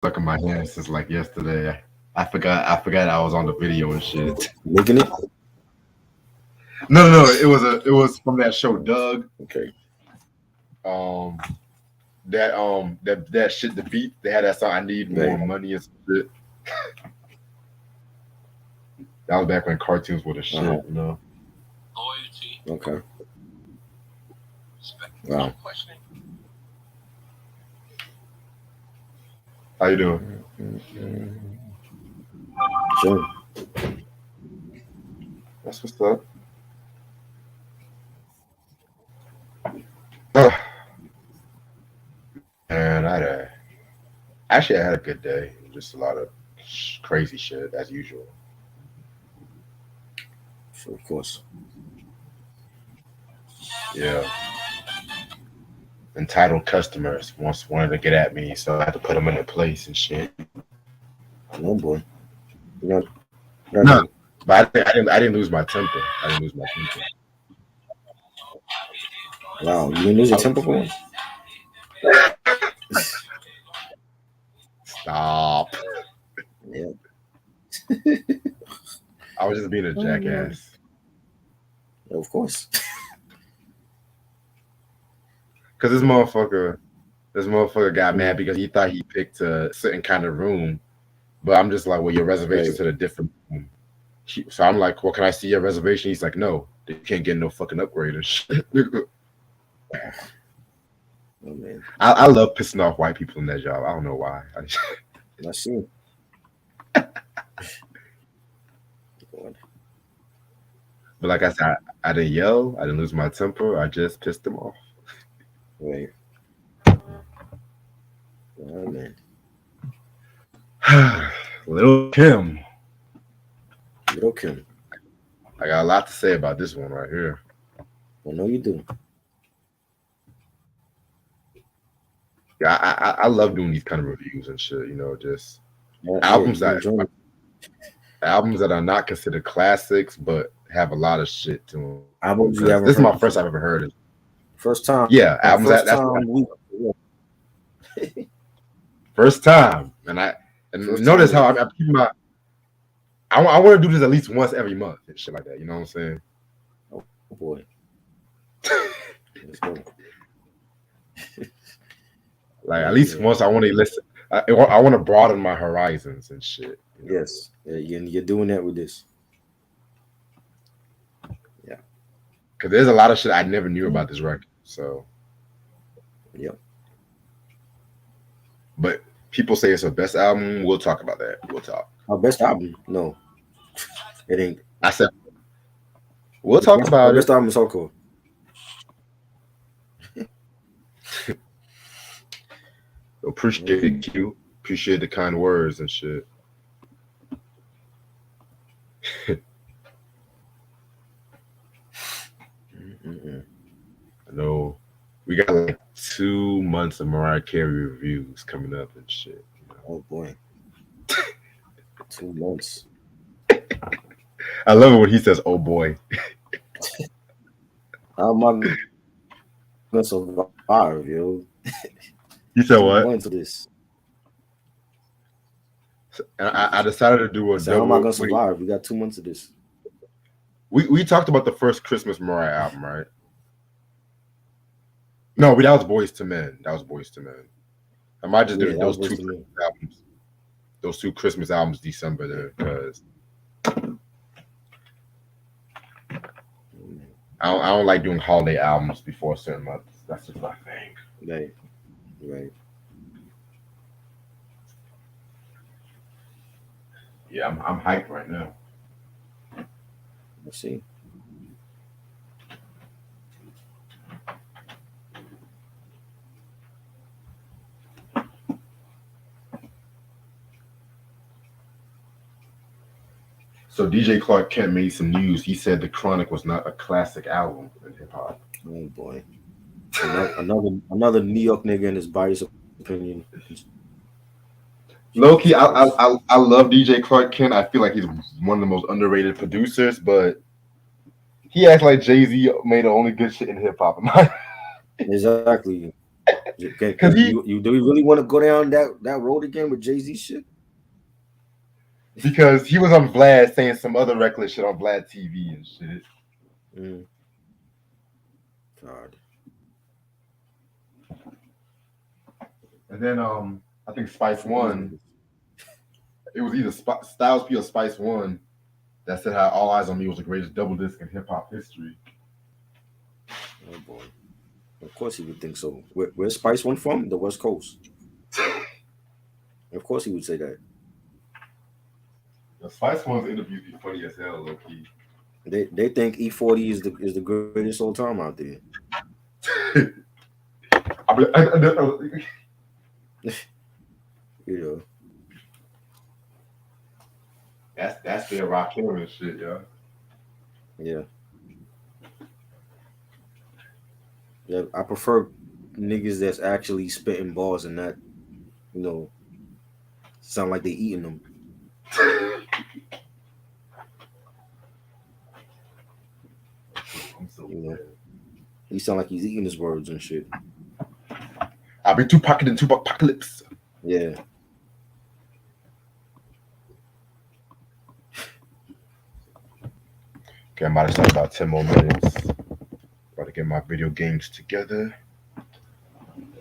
stuck in my hand since like yesterday. I forgot I was on the video and shit. Making it? No. It was from that show, Doug. Okay. Um, that shit. The beat. They had that song. I need more Right. money and some shit. That was back when cartoons were the Uh-huh. shit. You know. Okay. Wow. How you doing? Sure. That's what's up. Ugh, man, I had a good day. Just a lot of crazy shit as usual. So of course. Yeah. Entitled customers once wanted to get at me, so I had to put them in their place and shit. No boy. No. No. No, No. but I didn't lose my temper. I didn't lose my temper. Wow. You didn't lose your I, temper for once? stop. Yeah. I was just being a Oh, man. jackass. Of course. Cause this motherfucker got mad because he thought he picked a certain kind of room, but I'm just like, well, your reservation's Right. at a different room. So I'm like, well, can I see your reservation? He's like, no, you can't get no fucking upgrade and shit. Oh man. I love pissing off white people in that job. I don't know why. I see. God. But like I said, I didn't yell. I didn't lose my temper. I just pissed them off. Right. Oh man. Little Kim. Little Kim. I got a lot to say about this one right here. I know you do. Yeah, I love doing these kind of reviews and shit. You know, just Yeah, albums you that enjoy it. are not considered classics, but have a lot of shit to them. Albums you Because haven't this is my heard first before. I've ever heard it. First time. Yeah, albums First that's time we. first time, and First notice time. how I keep my. I want to do this at least once every month and shit like that. You know what I'm saying? Oh boy. Let's go. Like at Yeah, least yeah. once I want to listen. I want to broaden my horizons and shit. You know? Yes. Yeah, you're doing that with this. Yeah. Because there's a lot of shit I never knew about this record. So, Yep. but people say it's her best album. We'll talk about that. We'll talk. Our best album? No, it ain't. I said we'll talk Our about it. best album is Hardcore. Appreciate it, Q. Appreciate the kind words and shit. Mm-mm. I know we got like 2 months of Mariah Carey reviews coming up and shit. You know? Oh boy. 2 months. I love it when he says, "Oh boy." How am I gonna survive, yo? You said 2 what? months of this. And I decided to do a So how am I double. gonna survive? We got 2 months of this. We talked about the first Christmas Mariah album, right? No, that was Boys to Men. That was Boys to Men. I might just do Yeah, that was those two supposed to me. Christmas albums. Those 2 Christmas albums December there, because I don't like doing holiday albums before a certain month. That's just my thing. Right. Right. Yeah, I'm hyped right now. Let's see. So DJ Clark Kent made some news. He said The Chronic was not a classic album in hip hop. Oh boy. Another New York nigga in his biased opinion. Low key, I love DJ Clark Kent. I feel like he's one of the most underrated producers, but he acts like Jay-Z made the only good shit in hip hop. Exactly. Because Do you really want to go down that road again with Jay-Z shit? because he was on Vlad saying some other reckless shit on Vlad TV and shit. Mm. God. And then I think Spice Fuck these One. niggas. It was either Styles P or Spice One that said how All Eyes on Me was the greatest double disc in hip hop history. Oh boy. Of course he would think so. Where's Spice One from? The West Coast. Of course he would say that. The Spice One's interviews be funny as hell, low key. They think E40 is the greatest all time out there. You know. That's their rock and shit, yo. Yeah. Yeah. I prefer niggas that's actually spitting balls and not, you know, sound like they eating them. I'm so You know. mad. He sound like he's eating his words and shit. I'll be Tupac in Tupac apocalypse. Yeah. Okay, I'm about to start about 10 more minutes. About to get my video games together.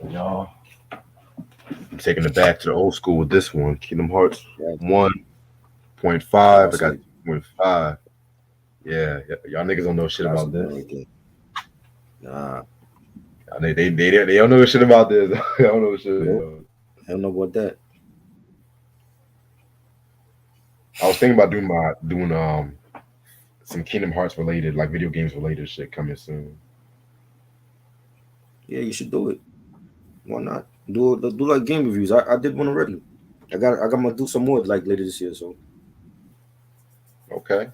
Y'all. I'm taking it back to the old school with this one. Kingdom Hearts Yeah. 1.5. I got 2.5. Yeah, y'all niggas don't know shit about this. Right. Nah. They don't know shit about this. They don't know shit. Nope. I don't know about that. I was thinking about doing some Kingdom Hearts related, like video games related shit coming soon. Yeah, you should do it. Why not? Do like game reviews. I did one already. I got to do some more like later this year. So Okay.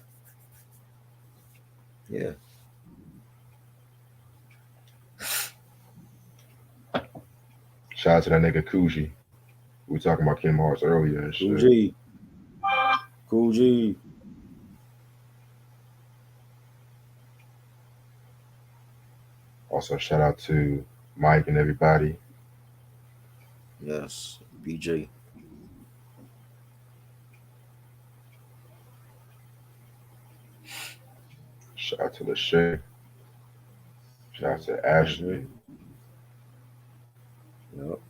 yeah. Shout out to that nigga Kuji. We were talking about Kingdom Hearts earlier and shit. Cool G. Also, shout out to Mike and everybody. Yes, BJ. Shout out to Lachey. Shout out to Ashley. Yep.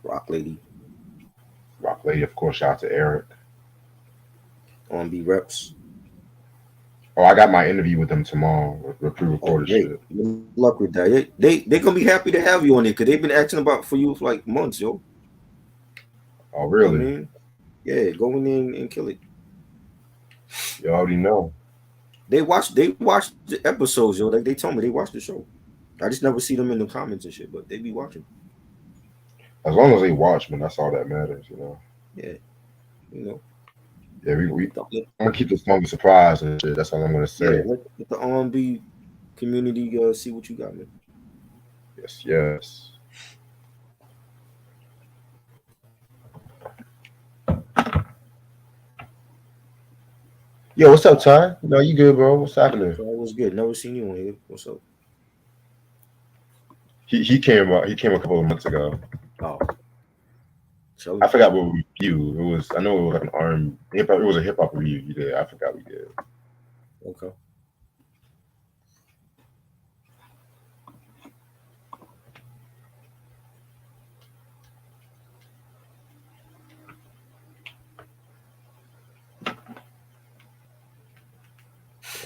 Rock Lady. Rock Lady, of course. Shout out to Eric. B Reps. Oh, I got my interview with them tomorrow. The pre-recorded shit. Good luck with that. They gonna be happy to have you on there because they've been asking about for you for like months, yo. Oh, really? You know what I mean? Yeah, go in there and kill it. You already know. They watch the episodes, yo. Like they told me they watch the show. I just never see them in the comments and shit, but they be watching. As long as they watch, man, that's all that matters, you know. Yeah, you know. Yeah, I'm gonna keep the song a surprise and shit. That's all I'm gonna say. Yeah, let the R&B community see what you got, man. Yes. Yo, what's up, Ty? No, you good, bro? What's happening? So what's good? Never seen you on here. What's up? He came a couple of months ago. Oh, I forgot what review it was. I know it was like an R&B. It was a hip hop review you did. I forgot we did. Okay.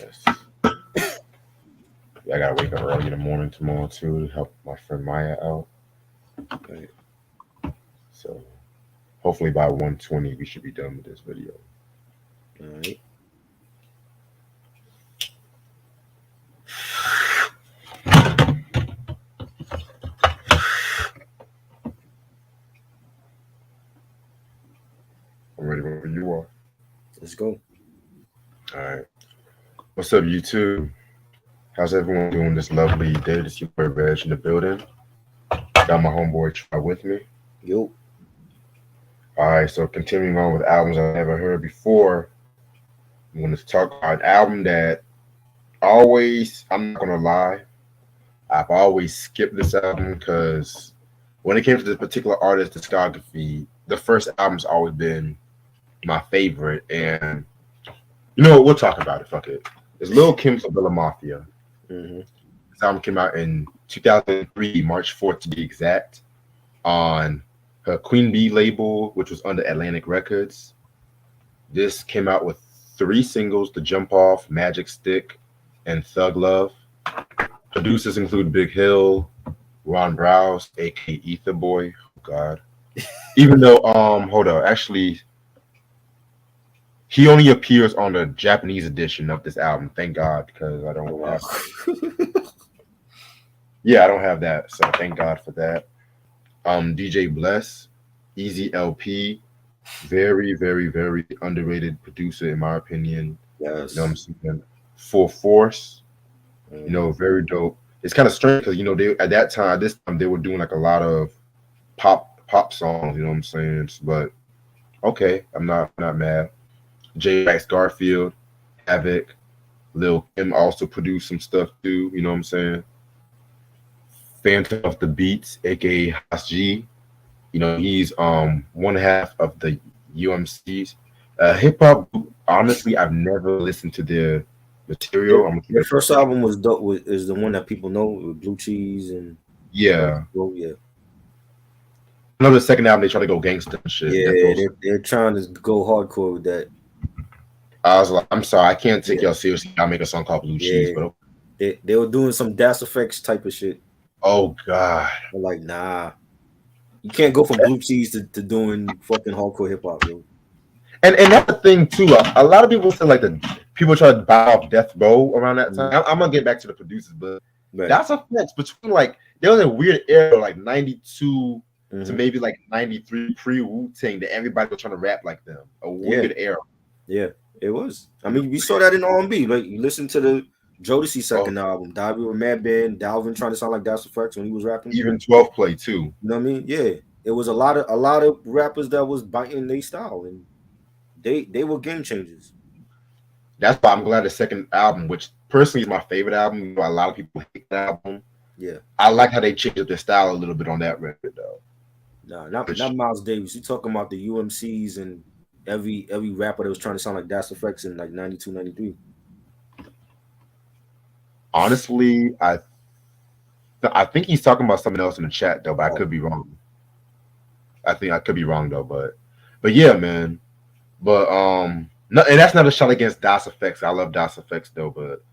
Yes. Yeah, I gotta wake up early in the morning tomorrow too to help my friend Maya out. Okay. So hopefully by 1:20 we should be done with this video. All right. I'm ready whenever you are. Let's go. All right. What's up, YouTube? How's everyone doing this lovely day? This your boy Reg in the building. Got my homeboy Try with me. Yo. All right, so continuing on with albums I've never heard before, I'm going to talk about an album that I'm not going to lie, I've always skipped this album because when it came to this particular artist discography, the first album's always been my favorite. And you know what? We'll talk about it. Fuck it. It's Lil Kim's Villa Mafia. Mm-hmm. This album came out in 2003, March 4th to be exact, on her Queen Bee label, which was under Atlantic Records. This came out with 3 singles: The Jump Off, Magic Stick, and Thug Love. Producers include Big Hill, Ron Browse, aka Ether Boy. Oh God. Even though hold on, actually he only appears on the Japanese edition of this album. Thank God, because I don't have I don't have that. So thank God for that. DJ Bless, Easy LP, very, very, very underrated producer in my opinion. Yes. You know what I'm saying? Full Force, you know, very dope. It's kind of strange because you know they at that time, this time they were doing like a lot of pop songs. You know what I'm saying? But okay, I'm not mad. J. Max Garfield, Havoc, Lil Kim also produced some stuff too. You know what I'm saying? Phantom of the Beats, aka Haas G. You know, he's one half of the UMCs. Hip hop, honestly, I've never listened to their material. Their first album was dope. Is the one that people know with Blue Cheese and yeah. yeah. I know the second album they try to go gangster and shit. Yeah, they're trying to go hardcore with that. I was like, I'm sorry, I can't take y'all seriously. I'll make a song called Blue Cheese, but they were doing some Das Effects type of shit. Oh God. I'm like, nah. You can't go from Blue Cheese to doing fucking hardcore hip hop, yo. And that's the thing too. A lot of people say like the people try to buy off Death Row around that time. I'm gonna get back to the producers, but that's a flex between like there was a weird era like 92 to maybe like 93 pre Wu-Tang that everybody was trying to rap like them. A weird era. Yeah, it was. I mean, we saw that in R&B. Like you listen to the Jodeci second album, Diary with Mad Ben, Dalvin trying to sound like Das Effects when he was rapping. Even 12 Play too. You know what I mean? Yeah, it was a lot of rappers that was biting their style, and they were game changers. That's why I'm glad the second album, which personally is my favorite album, you know, a lot of people hate that album. Yeah, I like how they changed up their style a little bit on that record though. No, not Miles Davis. You talking about the UMCs and every rapper that was trying to sound like Das Effects in like 92, 93. Honestly, I think he's talking about something else in the chat though, but I could be wrong. I think I could be wrong though, but yeah, man. But no, and that's not a shot against Das Effects. I love Das Effects though, but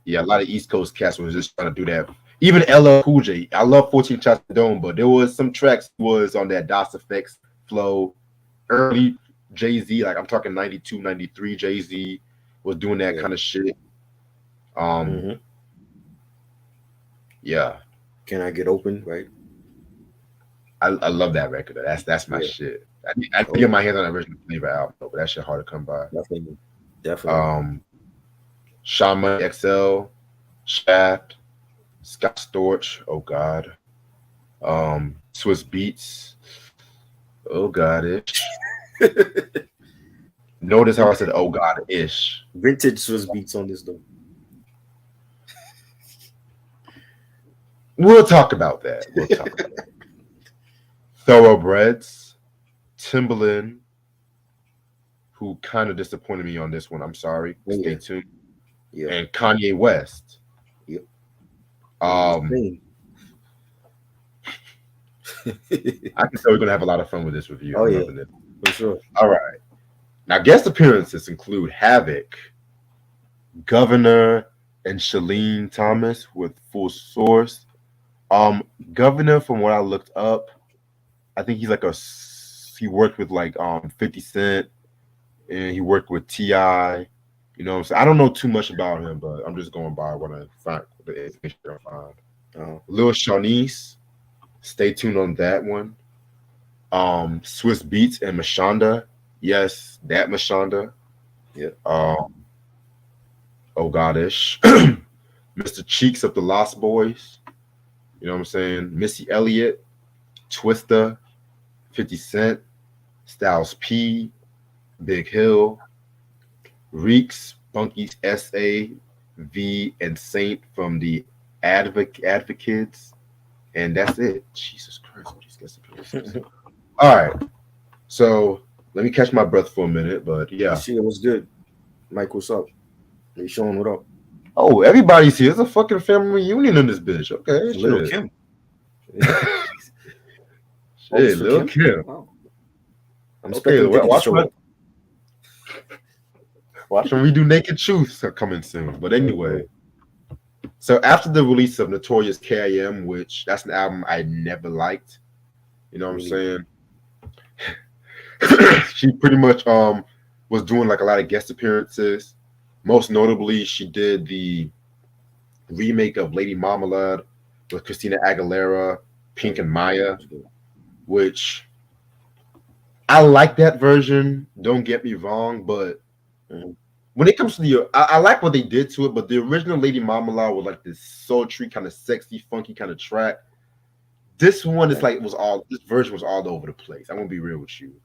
yeah, a lot of East Coast cats was just trying to do that. Even LL Cool J, I love 14 Shots to Dome, but there was some tracks was on that Das Effects flow. Early Jay-Z, like I'm talking 92, 93, Jay-Z was doing that kind of shit. Yeah. Can I Get Open, right? I love that record. That's my shit. I can get my hands on the original Flavor album, but that shit hard to come by. Definitely. Shawn Money XL, Shaft, Scott Storch, oh God. Swiss Beats, oh God-ish. Notice how I said oh God-ish. Vintage Swiss Beats on this though. We'll talk about that. Thoroughbreds, Timbaland, who kind of disappointed me on this one. I'm sorry. Stay tuned. Yeah. And Kanye West. Yep. I can tell we're gonna have a lot of fun with this review. Oh yeah, for sure. All right. Now, guest appearances include Havoc, Governor, and Shalene Thomas with Full Source. Governor, from what I looked up, I think he's like he worked with like 50 Cent, and he worked with T.I. You know what I'm saying? I don't know too much about him, but I'm just going by what I find, the information I find. Lil Shawnees, stay tuned on that one. Swiss Beats and Mashonda. Yes, that Mashonda. Yeah. Oh God-ish. Mr. Cheeks of the Lost Boys. You know what I'm saying? Missy Elliott, Twista, 50 Cent, Styles P, Big Hill, Reeks, Bunky's SA, V, and Saint from the advocates, and that's it. Jesus Christ, what these guest appearances. All right, so let me catch my breath for a minute, but yeah. Shit, what's good, Mike? What's up? You showing what up? Oh, everybody's here. It's a fucking family reunion in this bitch. Okay, It's Little shit. Kim. Shit, Lil Kim. Wow. I'm Okay, expecting Diddy to watch show up. when we do Naked Truths are coming soon. But anyway, so after the release of Notorious K.I.M., which that's an album I never liked, you know what I'm saying? She pretty much was doing like a lot of guest appearances. Most notably, she did the remake of Lady Marmalade with Christina Aguilera, Pink, and Maya, which I like that version. Don't get me wrong, but when it comes to I like what they did to it. But the original Lady Marmalade was like this sultry, kind of sexy, funky kind of track. This one is like this version was all over the place. I'm gonna be real with you.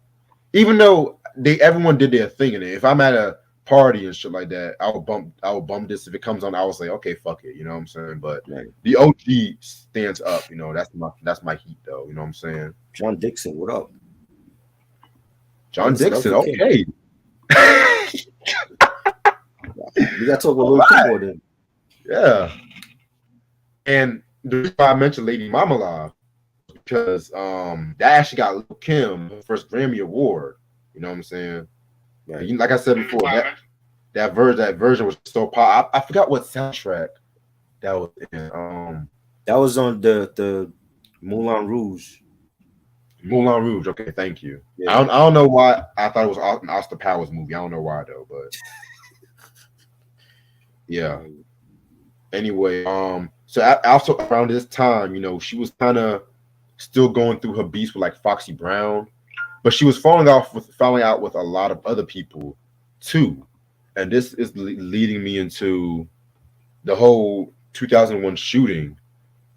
Even though everyone did their thing in it. If I'm at a party and shit like that, I will bump this. If it comes on, I will say, okay, fuck it. You know what I'm saying? But the OG stands up. You know, that's my heat though. You know what I'm saying? John Dixon, what up? John Dixon, okay. We gotta talk a little bit more then. Yeah. And the reason why I mentioned Lady Marmalade because that actually got Lil Kim her first Grammy Award. You know what I'm saying? Yeah. Like I said before, that version was so pop. I forgot what soundtrack that was in. That was on the Moulin Rouge. Moulin Rouge. Okay, thank you. Yeah. I don't know why I thought it was an Austin Powers movie. I don't know why though, but yeah. Anyway, so also around this time, you know, she was kind of still going through her beats with like Foxy Brown, but she was falling out with a lot of other people too, and this is leading me into the whole 2001 shooting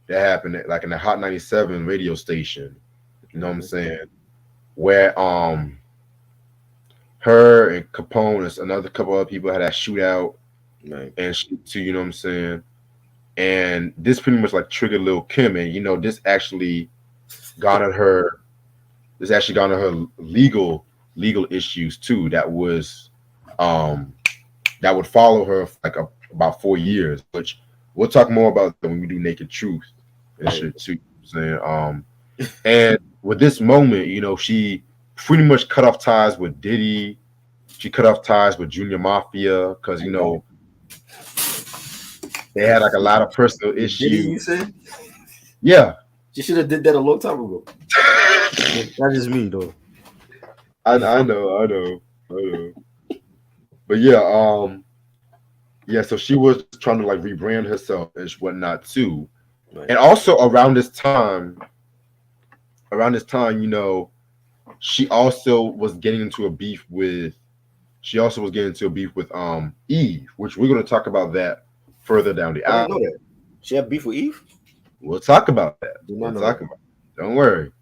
that happened like in the Hot 97 radio station. You know what I'm saying? Where her and Capone and another couple other people had that shootout, and shit too. You know what I'm saying? And this pretty much like triggered Lil Kim, and you know this actually garnered her legal issues too. That was that would follow her for like about 4 years, which we'll talk more about when we do Naked Truth and shit too. Saying and with this moment, you know, she pretty much cut off ties with Diddy. She cut off ties with Junior Mafia because you know they had like a lot of personal issues. Diddy, you said? Yeah. She should have did that a long time ago. That's just me though. I know. But yeah, so she was trying to like rebrand herself and whatnot too. Right. And also around this time, you know, she also was getting into a beef with Eve, which we're gonna talk about that further down the album. I didn't know that. She had beef with Eve? We'll talk about that. Don't worry.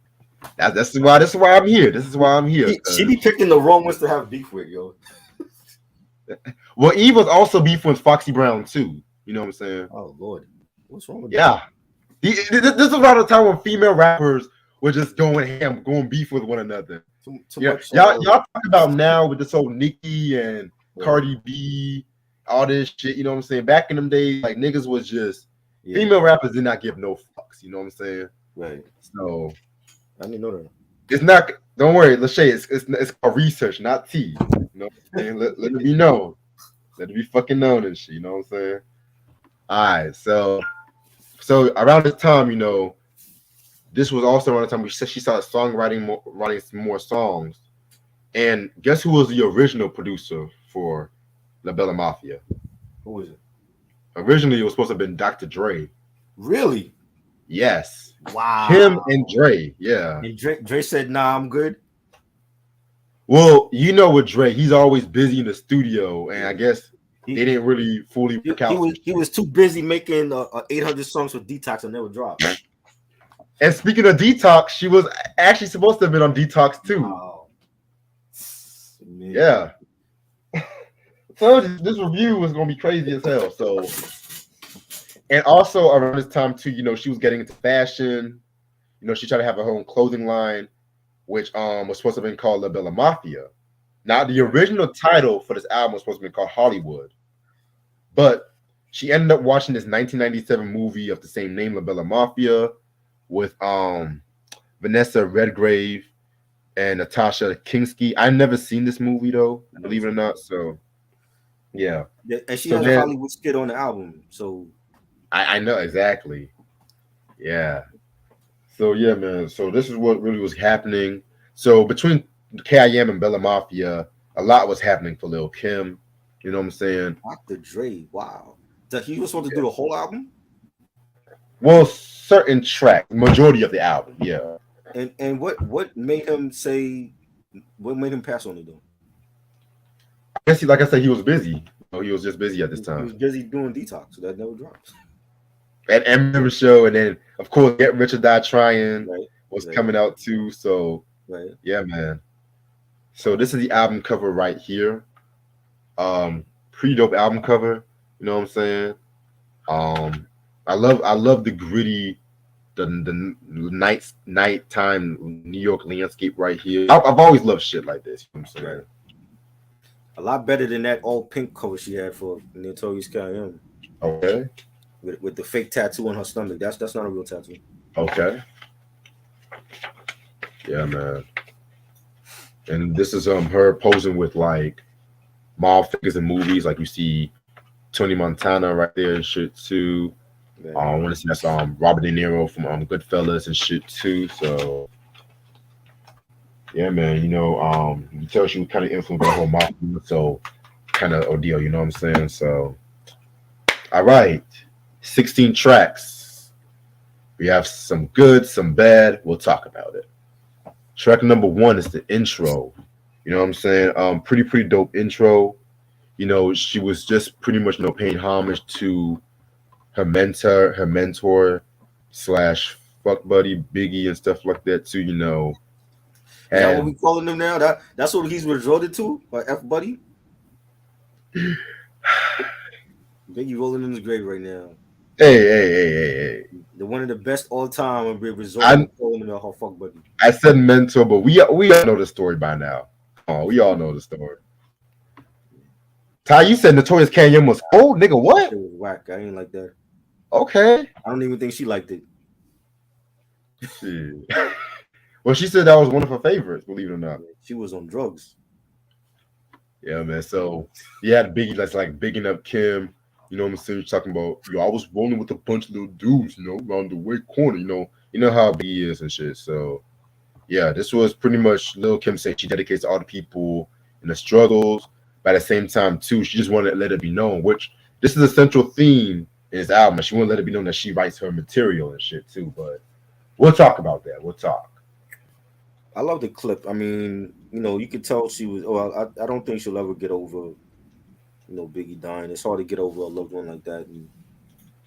This is why I'm here. This is why I'm here. She be picking the wrong ones to have beef with, yo. Well, Eve was also beef with Foxy Brown too. You know what I'm saying? Oh Lord, what's wrong with that? This is around the time when female rappers were just going beef with one another. Too much, y'all talk about now with this whole Nicki and Cardi B, all this shit. You know what I'm saying? Back in them days, like niggas was just female rappers did not give no fucks. You know what I'm saying? Right. So I didn't know that. It's not. Don't worry, Lachey. It's called research, not tea. You know what I'm saying? Let it be known. Let it be fucking known and shit. You know what I'm saying? All right. So around this time, you know, this was also around the time she started writing some more songs. And guess who was the original producer for La Bella Mafia? Who was it? Originally, it was supposed to have been Dr. Dre. Really? Yes. Wow. Him and Dre. Yeah. And Dre said, "Nah, I'm good." Well, you know with Dre, he's always busy in the studio, and I guess they didn't really fully he was too busy making 800 songs for Detox and never dropped. And speaking of Detox, she was actually supposed to have been on Detox too. Wow. Yeah. So this review was gonna be crazy as hell. So And also around this time too, she was getting into fashion. She tried to have her own clothing line, which was supposed to have been called La Bella Mafia. Now the original title for this album was supposed to be called Hollywood, but she ended up watching this 1997 movie of the same name, La Bella Mafia, with Vanessa Redgrave and Natasha Kinski. I've never seen this movie though, believe it or not. So yeah. And she So has a then, Hollywood skit on the album. So I know exactly. Yeah. So yeah, man. So this is what really was happening. So between KIM and Bella Mafia, a lot was happening for Lil Kim. You know what I'm saying? Dr. Dre, wow. That he was supposed to do the whole album? Well, certain tracks, majority of the album, yeah. And what made him say, what made him pass on it though? I guess, like I said, he was busy. He was just busy at this He was time. busy doing Detox, so that never drops. And Eminem show, and then of course, Get Rich or Die Trying Right, was right, coming out too. So right. yeah, man. So this is the album cover right here. Pretty dope album cover. You know what I'm saying? I love the gritty, the nighttime New York landscape right here. I've always loved shit like this. You know what I'm saying? Right. A lot better than that all pink cover she had for Notorious K.I.M. Okay. With the fake tattoo on her stomach. That's not a real tattoo. Okay. Yeah, man. And this is her posing with like mob figures in movies, like you see Tony Montana right there and shit too. Right. I want to see that's Robert De Niro from Goodfellas and shit too. So yeah, man. You tell she was kind of influenced by the whole mafia, so kind of ordeal. You know what I'm saying? So all right, 16 tracks. We have some good, some bad. We'll talk about it. Track number 1 is the intro. You know what I'm saying? Pretty dope intro. She was just pretty much paying homage to her mentor slash fuck buddy Biggie and stuff like that too. Is that what we calling him now? That's what he's resorted to, by F buddy. Biggie rolling in his grave right now. Hey. The one of the best all time and we're resorting to calling him her fuck buddy. I said mentor, but we all know the story by now. Oh, we all know the story. Ty, you said Notorious K.I.M. was old, nigga. What? It was whack. I ain't like that. Okay. I don't even think she liked it. Shit. Well, she said that was one of her favorites, believe it or not. She was on drugs. Yeah, man. So you had Biggie that's like bigging up Kim. You know what I'm saying? Talking about, I was rolling with a bunch of little dudes, around the way corner, You know how Biggie is and shit. So yeah, this was pretty much Lil Kim said she dedicates to all the people in the struggles. But at the same time, too, she just wanted to let it be known, which this is a central theme in his album. She wanted to let it be known that she writes her material and shit, too. But we'll talk about that. We'll talk. I love the clip. I mean, you could tell she was. Well, I don't think she'll ever get over, Biggie dying. It's hard to get over a loved one like that. And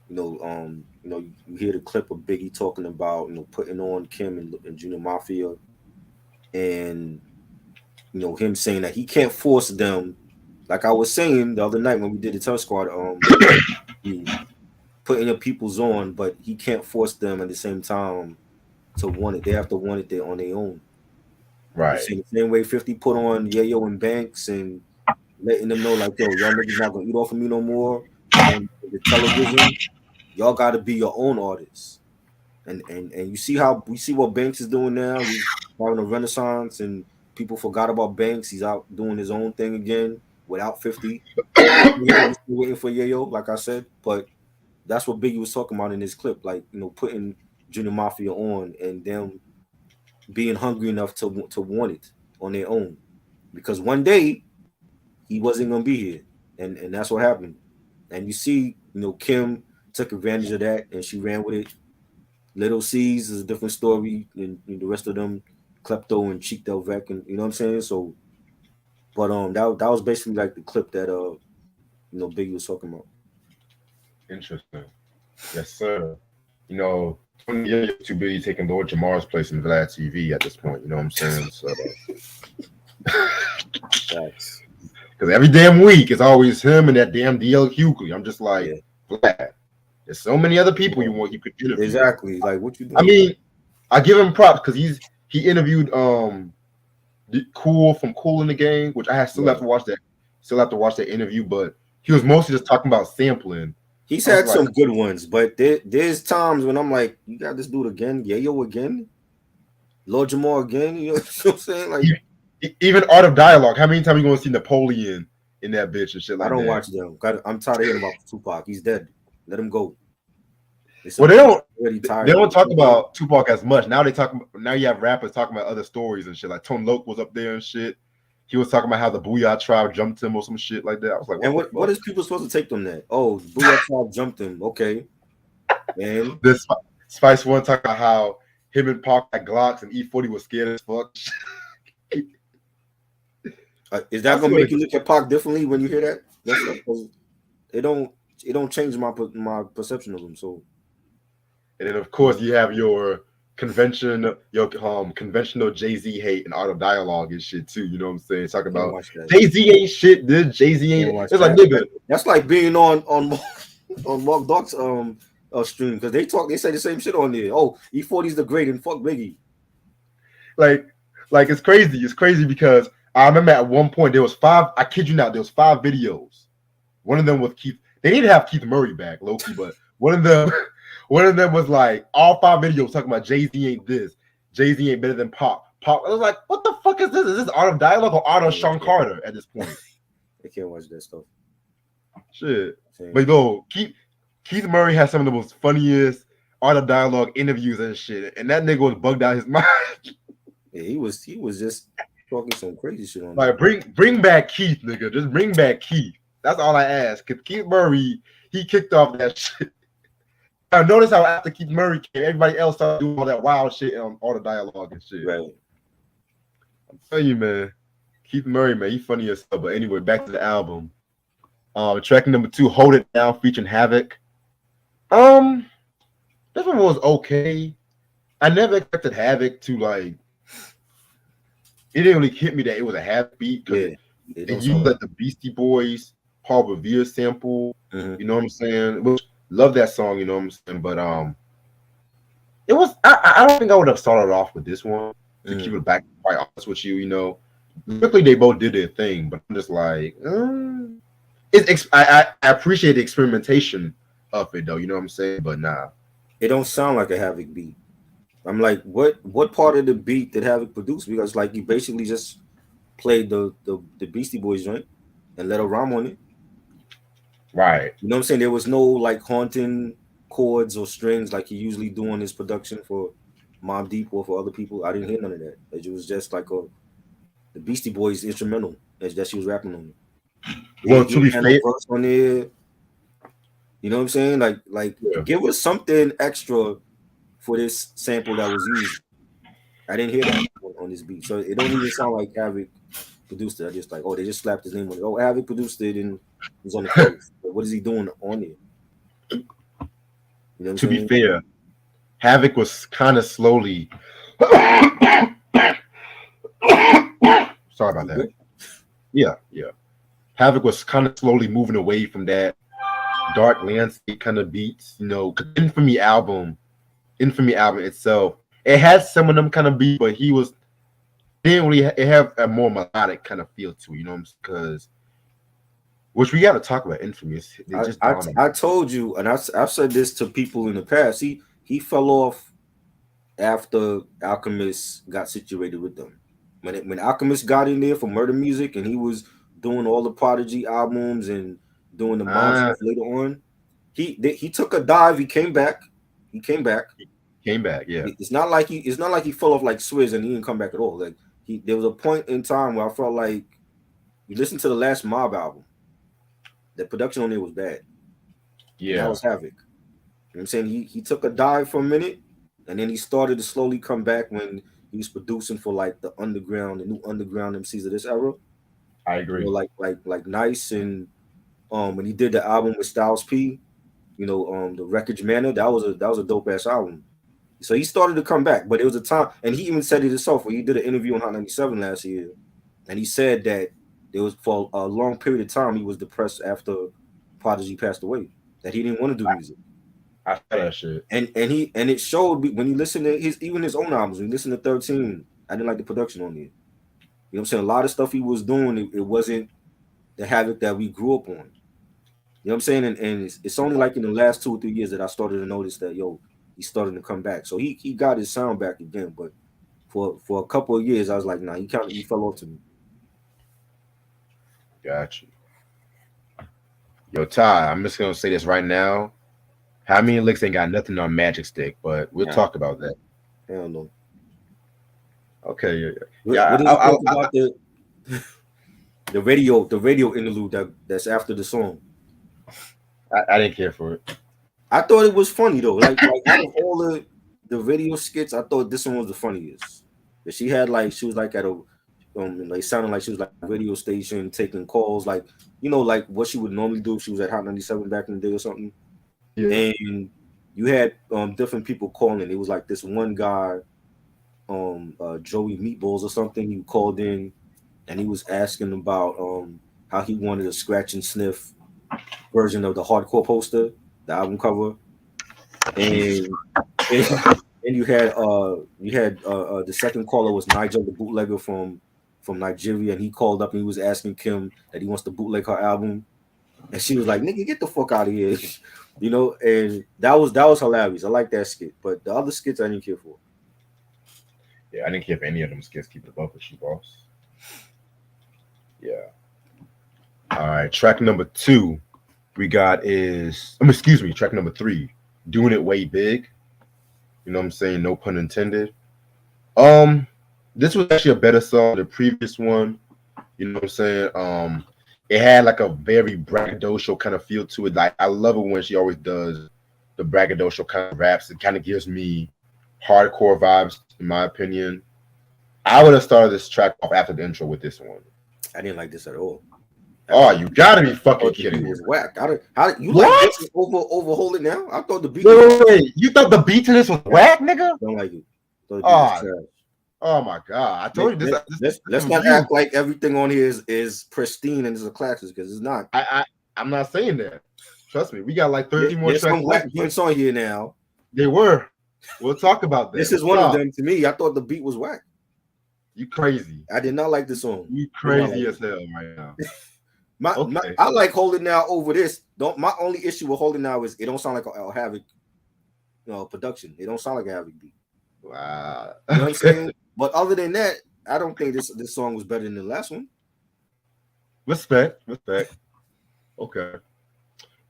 you hear the clip of Biggie talking about putting on Kim and Junior Mafia, and him saying that he can't force them. Like I was saying the other night when we did the Tell Squad, putting your peoples on, but he can't force them at the same time to want it. They have to want it on their own. Right. The same way 50 put on Yayo and Banks and letting them know, like, yo, y'all niggas not gonna eat off of me no more on the television. Y'all gotta be your own artists. And you see what Banks is doing now. He's having a renaissance, and people forgot about Banks. He's out doing his own thing again without 50. He's still waiting for Yayo, like I said. But that's what Biggie was talking about in his clip, like putting Junior Mafia on and them being hungry enough to want it on their own, because one day he wasn't gonna be here, and that's what happened. And you see, Kim took advantage of that and she ran with it. Little C's is a different story, and the rest of them, Klepto and Cheek Del Vec, and you know what I'm saying. So, but that was basically like the clip that Biggie was talking about. Interesting. Yes, sir. 20 years too busy taking Lord Jamar's place in Vlad TV at this point. You know what I'm saying? So, because every damn week it's always him and that damn DL Hughley. I'm just like, Vlad, There's so many other people you could interview. Exactly. Like what you doing? I mean, I give him props because he interviewed Cool from Cool in the Game, which I still have to watch that. Still have to watch that interview, but he was mostly just talking about sampling. He's had some good ones, but there's times when I'm like, you got this dude again, Yayo again, Lord Jamal again. You know what I'm saying? Like even Art of Dialogue. How many times you gonna see Napoleon in that bitch and shit like that? I don't watch them. I'm tired of hearing about Tupac. He's dead. Let him go. Well, they don't talk about Tupac as much. Now now you have rappers talking about other stories and shit. Like Tone Loc was up there and shit. He was talking about how the Booyah Tribe jumped him or some shit like that. I was like, what is people supposed to take them that? Oh, Booyah Tribe jumped him. Okay. Man. This Spice One talking about how him and Pac had Glocks and E40 was scared as fuck. Is that gonna make you look at Pac differently when you hear that? It don't change my perception of him. So, and then of course you have your conventional Jay-Z hate and Art of Dialogue and shit too. You know what I'm saying? Talking about Jay-Z ain't shit. This Jay-Z ain't. It's like nigga. That's like being on Mark Dog's stream because they say the same shit on there. Oh, E40's the great and fuck Biggie. Like it's crazy. It's crazy because I remember at one point there was 5. I kid you not, there was 5 videos. One of them was Keith. They didn't have Keith Murray back, low-key, but one of them was like all 5 videos talking about Jay-Z ain't this, Jay-Z ain't better than Pop. I was like, what the fuck is this? Is this Art of Dialogue or Art of Sean Carter at this point? I can't watch that stuff. Shit. But yo, Keith Murray has some of the most funniest Art of Dialogue interviews and shit, and that nigga was bugged out his mind. Yeah, he was just talking some crazy shit on. Like bring back Keith, nigga. Just bring back Keith. That's all I ask. Cause Keith Murray, he kicked off that shit. I noticed how after Keith Murray came, everybody else started doing all that wild shit on all the dialogue and shit. Right. I'm telling you, man. Keith Murray, man, he funny as hell. But anyway, back to the album. Track number 2, Hold It Down, featuring Havoc. This one was okay. I never expected Havoc to like. It didn't really hit me that it was a Havoc beat because it used like the Beastie Boys, Paul Revere sample. Mm-hmm. You know what I'm saying? Which love that song. You know what I'm saying? But it was. I don't think I would have started off with this one to keep it back. Quite honest with you, you know. Luckily, they both did their thing, but I'm just like, I appreciate the experimentation of it though. You know what I'm saying? But nah, it don't sound like a Havoc beat. I'm like, what part of the beat did Havoc produce? Because like you basically just played the Beastie Boys joint and let a rhyme on it. Right. You know what I'm saying? There was no like haunting chords or strings like he usually do on his production for Mobb Deep or for other people. I didn't hear none of that. It was just like the Beastie Boys instrumental that she was rapping on. Well, to be fair, on there. You know what I'm saying? Like give us something extra for this sample that was used. I didn't hear that on this beat, so it don't even sound like Havoc produced it. I just like, oh, they just slapped his name on it. Oh, Havoc produced it and was on the credits. But what is he doing on it? You know to be fair, Havoc was kind of slowly. Sorry about that. Yeah. Havoc was kind of slowly moving away from that dark landscape kind of beats. You know, Infamy album itself, it had some of them kind of beats, but didn't really have a more melodic kind of feel to it, you know, because which we got to talk about Infamy. I told you, and I've said this to people in the past. He fell off after Alchemist got situated with them. When Alchemist got in there for Murder Music and he was doing all the Prodigy albums and doing the mob stuff later on, he took a dive. He came back. Yeah. It's not like he fell off like Swizz and he didn't come back at all. Like there was a point in time where I felt like you listen to the last Mob album, the production on it was bad. Yeah, that was Havoc. You know what I'm saying? He took a dive for a minute and then he started to slowly come back when he was producing for like the new underground MCs of this era. I agree. You know, like Nice and when he did the album with Styles P, you know, the Wreckage Manor, that was a dope ass album. So he started to come back, but it was a time, and he even said it himself when he did an interview on Hot 97 last year, and he said that there was for a long period of time he was depressed after Prodigy passed away, that he didn't want to do music. I saw that shit. And it showed when you listen to his own albums. When you listen to 13, I didn't like the production on it. You know what I'm saying? A lot of stuff he was doing, it wasn't the Havoc that we grew up on. You know what I'm saying? And it's only like in the last 2 or 3 years that I started to notice that he's starting to come back. So he got his sound back again, but for a couple of years I was like, nah, he fell off to me. Got you. Yo, Ty, I'm just gonna say this right now. How many licks ain't got nothing on Magic Stick, but we'll talk about that. Hell no. Okay, yeah. What do you think about the radio interlude that's after the song? I didn't care for it. I thought it was funny though. Like out of all the radio skits, I thought this one was the funniest. But she was like at a like sounding like she was like a radio station taking calls, like like what she would normally do if she was at Hot 97 back in the day or something. Yeah. And you had different people calling. It was like this one guy, Joey Meatballs or something. He called in and he was asking about how he wanted a scratch and sniff version of the Hardcore poster, the album cover, and you had the second caller was Nigel, the bootlegger from Nigeria, and he called up and he was asking Kim that he wants to bootleg her album, and she was like, "Nigga, get the fuck out of here," and that was hilarious. I like that skit, but the other skits I didn't care for. Yeah, I didn't care for any of them skits. Keep it above with you, boss. Yeah. All right, track number 2 we got track number 3, Doing It Way Big. You know what I'm saying? No pun intended. This was actually a better song than the previous one. You know what I'm saying? It had like a very braggadocio kind of feel to it. Like I love it when she always does the braggadocio kind of raps. It kind of gives me hardcore vibes, in my opinion. I would have started this track off after the intro with this one. I didn't like this at all. You gotta be fucking kidding me! Was whack. How you what? Like this over Hold It Now? I thought the beat. Wait! You thought the beat to this was whack, nigga? Don't like it. Oh my god! I told you this. Let's not act like everything on here is pristine and is a classic, because it's not. I'm not saying that. Trust me, we got like 30 more tracks. There's some whack joints on here now. They were. We'll talk about that. This is one of them. To me, I thought the beat was whack. You crazy? I did not like the song. You crazy as hell right now. I like Hold It Now over this. My only issue with Hold It Now is it don't sound like a Havoc, production. It don't sound like a Havoc beat. Wow. You know what I'm saying? But other than that, I don't think this song was better than the last one. Respect. Okay.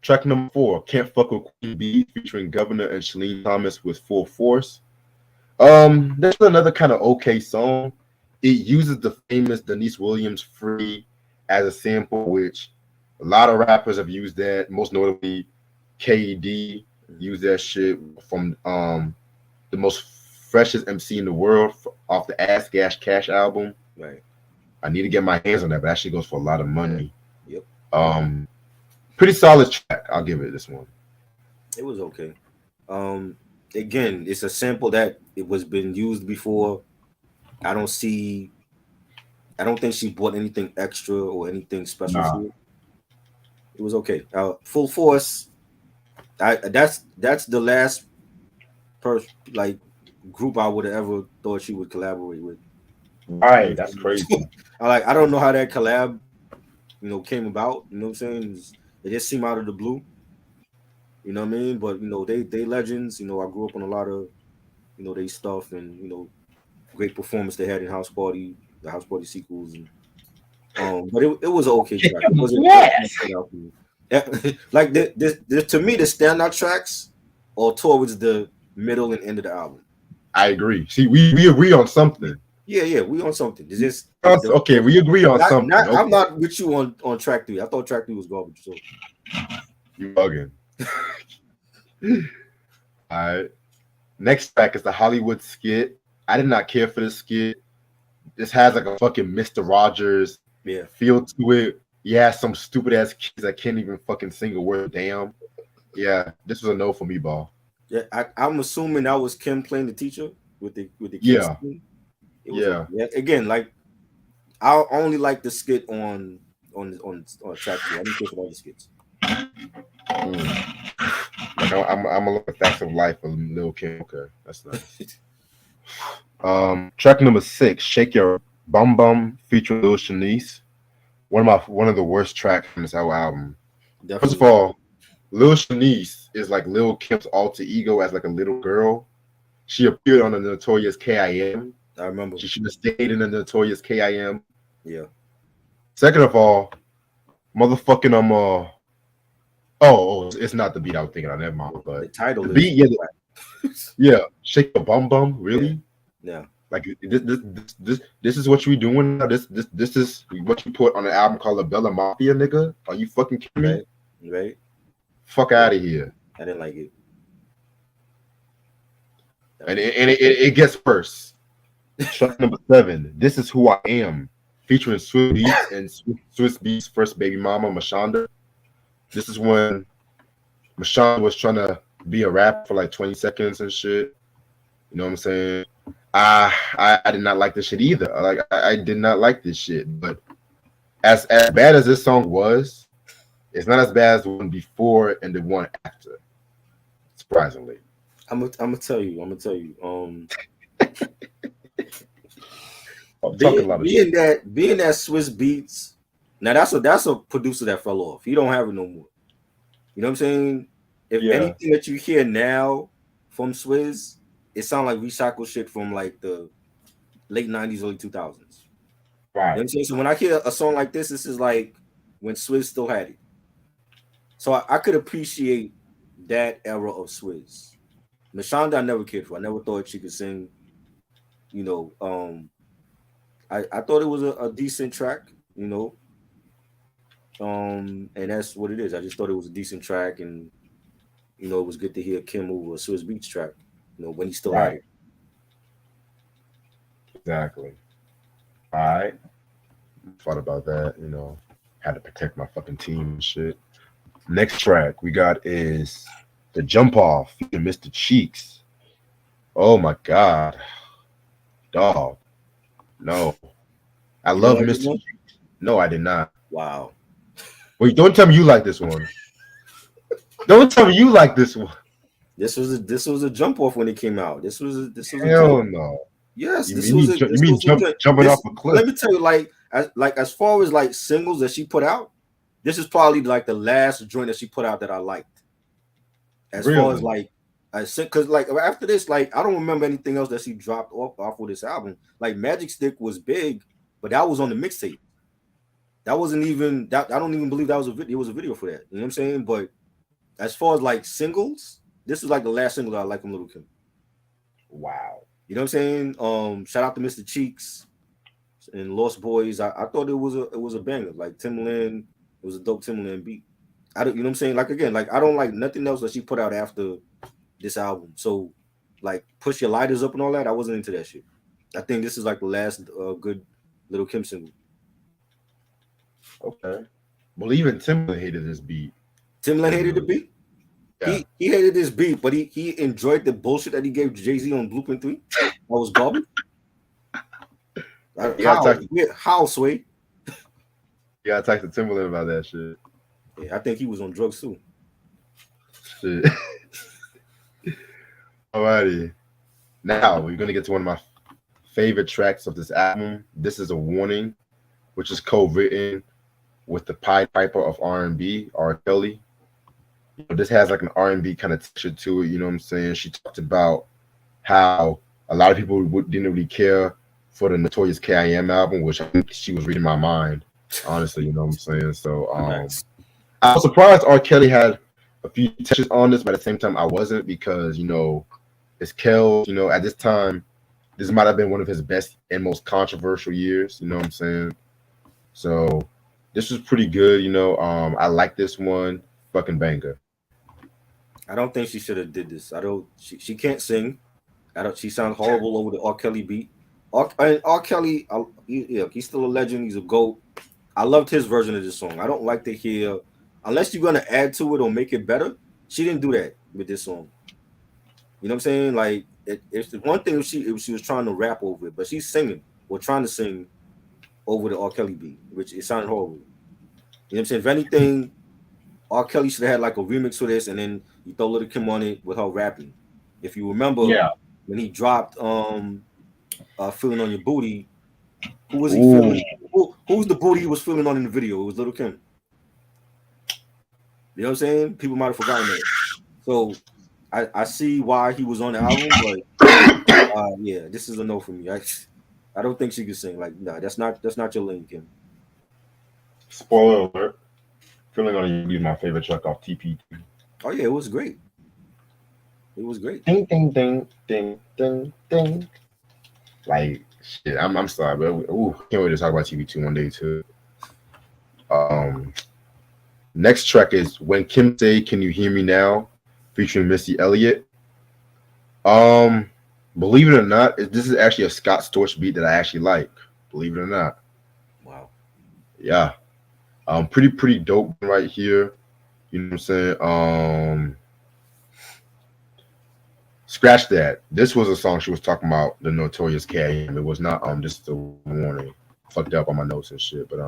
Track number 4, Can't Fuck with Queen Bee, featuring Governor and Shalene Thomas with Full Force. That's another kind of okay song. It uses the famous Denise Williams Free as a sample, which a lot of rappers have used that. Most notably, KD used that shit from the most freshest MC in the world off the Ass Gash Cash album. Right. I need to get my hands on that, but actually goes for a lot of money. Yep. Pretty solid track. I'll give it this one. It was okay. Again, it's a sample that it was been used before. I don't think she bought anything extra or anything special to it. It was okay. Full Force. That's the last group I would have ever thought she would collaborate with. Right, that's crazy. I don't know how that collab, came about. You know what I'm saying? It just seemed out of the blue. You know what I mean? But they legends. I grew up on a lot of they stuff, and great performance they had in House Party, the House Party sequels, and but it was an okay track. It wasn't like to me the standout tracks are towards the middle and end of the album. I agree. See, we agree on something. Yeah, we on something. It's just okay. We agree on something. Okay. I'm not with you on track 3. I thought track 3 was garbage. So you bugging. All right. Next track is the Hollywood skit. I did not care for this skit. This has like a fucking Mr. Rogers feel to it. Yeah, some stupid ass kids that can't even fucking sing a word. Damn. Yeah, this was a no for me, ball. Yeah, I'm assuming that was Kim playing the teacher with the kids. Yeah. Again, I only like the skit on track 2. I didn't care for all the skits. Like I'm a look at Facts of Life of Lil Kim. Okay, that's nice. Track number 6, Shake Your Bum Bum featuring Lil Shanice. One of the worst tracks from this whole album. First of Definitely. all, Lil Shanice is like Lil Kim's alter ego as like a little girl. She appeared on the Notorious K.I.M. I remember. She should have stayed in the Notorious K.I.M. Yeah. Second of all, motherfucking it's not the beat I was thinking of. Never mind. The But the title is beat, yeah, Shake Your Bum Bum, yeah. really? Yeah. Like this is what you doing now? This is what you put on an album called La Bella Mafia, nigga? Are you fucking kidding me? Right. Right. Fuck Yeah. out of here. I didn't like it. And it gets worse. Track number 7, This Is Who I Am, featuring Swiss Beats and Swiss Beats' first baby mama, Mashonda. This is when Mashonda was trying to be a rapper for like 20 seconds and shit. You know what I'm saying? I did not like this shit either. Like I did not like this shit. But as bad as this song was, it's not as bad as the one before and the one after. Surprisingly. I'm gonna tell you. I'm talking a lot of shit. Being that Swiss Beats. Now that's a producer that fell off. He don't have it no more. You know what I'm saying? If anything that you hear now from Swizz, it sounds like recycled shit from like the late 90s, early 2000s. Right. You know what I'm saying? So when I hear a song like this is like when Swizz still had it. So I could appreciate that era of Swizz. Mashonda I never cared for. I never thought she could sing. You know, I thought it was a decent track, you know. And that's what it is. I just thought it was a decent track, and you know, it was good to hear Kim over a Swiss Beats track, you know, when he still had it. Exactly. All right. Thought about that, you know. Had to protect my fucking team and shit. Next track we got is The Jump Off featuring Mr. Cheeks. Oh my god. Dog. No. I You didn't love like this Mr. one? Cheeks. No, I did not. Wow. Wait, don't tell me you like this one. Don't tell me you like this one. This was a jump off when it came out. This was a Hell jump. no. Yes, You this mean, was a you mean jumping off a cliff? Let me tell you, like as far as like singles that she put out, this is probably like the last joint that she put out that I liked. As far as like because like after this, like I don't remember anything else that she dropped off of this album. Like Magic Stick was big, but that was on the mixtape. That wasn't even that. I don't even believe that was a video. It was a video for that. You know what I'm saying? But as far as like singles, this is like the last single that I like from Little Kim. Wow. You know what I'm saying? Shout out to Mr. Cheeks and Lost Boys. I thought it was a banger. Like Timbaland, it was a dope Timbaland beat. I don't, you know what I'm saying? Like again, like I don't like nothing else that she put out after this album. So like Push Your Lighters Up and all that, I wasn't into that shit. I think this is like the last good Little Kim single. Okay. Well, even Timbaland hated this beat. Timbaland hated the beat. Yeah. He hated this beat, but he enjoyed the bullshit that he gave Jay-Z on Blueprint 3. That was garbage. How, Sway? You gotta talk to Timbaland about that shit. Yeah, I think he was on drugs too. Shit. Alrighty. Now we're gonna get to one of my favorite tracks of this album. This is A Warning, which is co-written with the Pied Piper of R&B, R. Kelly. You know, this has like an R&B kind of texture to it. You know what I'm saying? She talked about how a lot of people didn't really care for the Notorious K.I.M. album, which I think she was reading my mind, honestly. You know what I'm saying? So I was surprised R. Kelly had a few touches on this, but at the same time I wasn't, because you know it's Kel. You know, at this time, this might have been one of his best and most controversial years. You know what I'm saying? So this was pretty good. You know, I like this one. Fucking banger. I don't think she should have did this. I don't. She can't sing. I don't. She sounds horrible over the R. Kelly beat. R. Kelly, he's still a legend. He's a GOAT. I loved his version of this song. I don't like to hear, unless you're gonna add to it or make it better. She didn't do that with this song. You know what I'm saying? Like it's one thing if she was trying to rap over it, but she's singing or trying to sing over the R. Kelly beat, which it sounded horrible. You know what I'm saying? If anything, R. Kelly should have had like a remix for this, and then you throw Little Kim on it with her rapping. If you remember Yeah. when he dropped "Feeling on Your Booty," who was he Ooh. feeling? Who's the booty he was feeling on in the video? It was Little Kim. You know what I'm saying? People might have forgotten that. So I see why he was on the album, but yeah, this is a no for me. I don't think she could sing. Like, no, that's not your lane, Kim. Spoiler alert. Feeling on You is my favorite track off TP2. Oh yeah, it was great. It was great. Ding ding ding ding ding ding. Like shit, I'm sorry, but ooh, can't wait to talk about TP2 one day too. Um, Next track is When Kim Say Can You Hear Me Now, featuring Missy Elliott. Um, Believe it or not, this is actually a Scott Storch beat that I actually like. Believe it or not, Wow. yeah. Pretty dope right here. You know what I'm saying? Scratch that. This was a song she was talking about the Notorious K.I.M. It was not just the warning. Fucked up on my notes and shit, but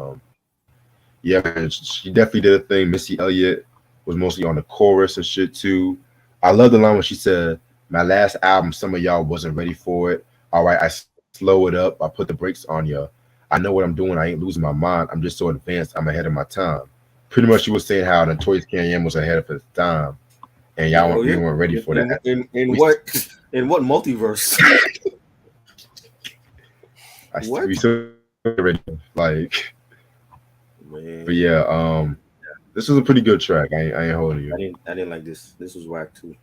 yeah, man, she definitely did a thing. Missy Elliott was mostly on the chorus and shit too. I love the line when she said, "My last album, some of y'all wasn't ready for it. All right, I slow it up. I put the brakes on you. I know what I'm doing. I ain't losing my mind. I'm just so advanced. I'm ahead of my time." Pretty much, she was saying how Notorious K.I.M. was ahead of his time, and y'all Oh yeah. you weren't ready for that. In We, what in what multiverse? What? we still ready. Like, but Man, yeah, this was a pretty good track. I ain't holding you. I didn't like this. This was whack too.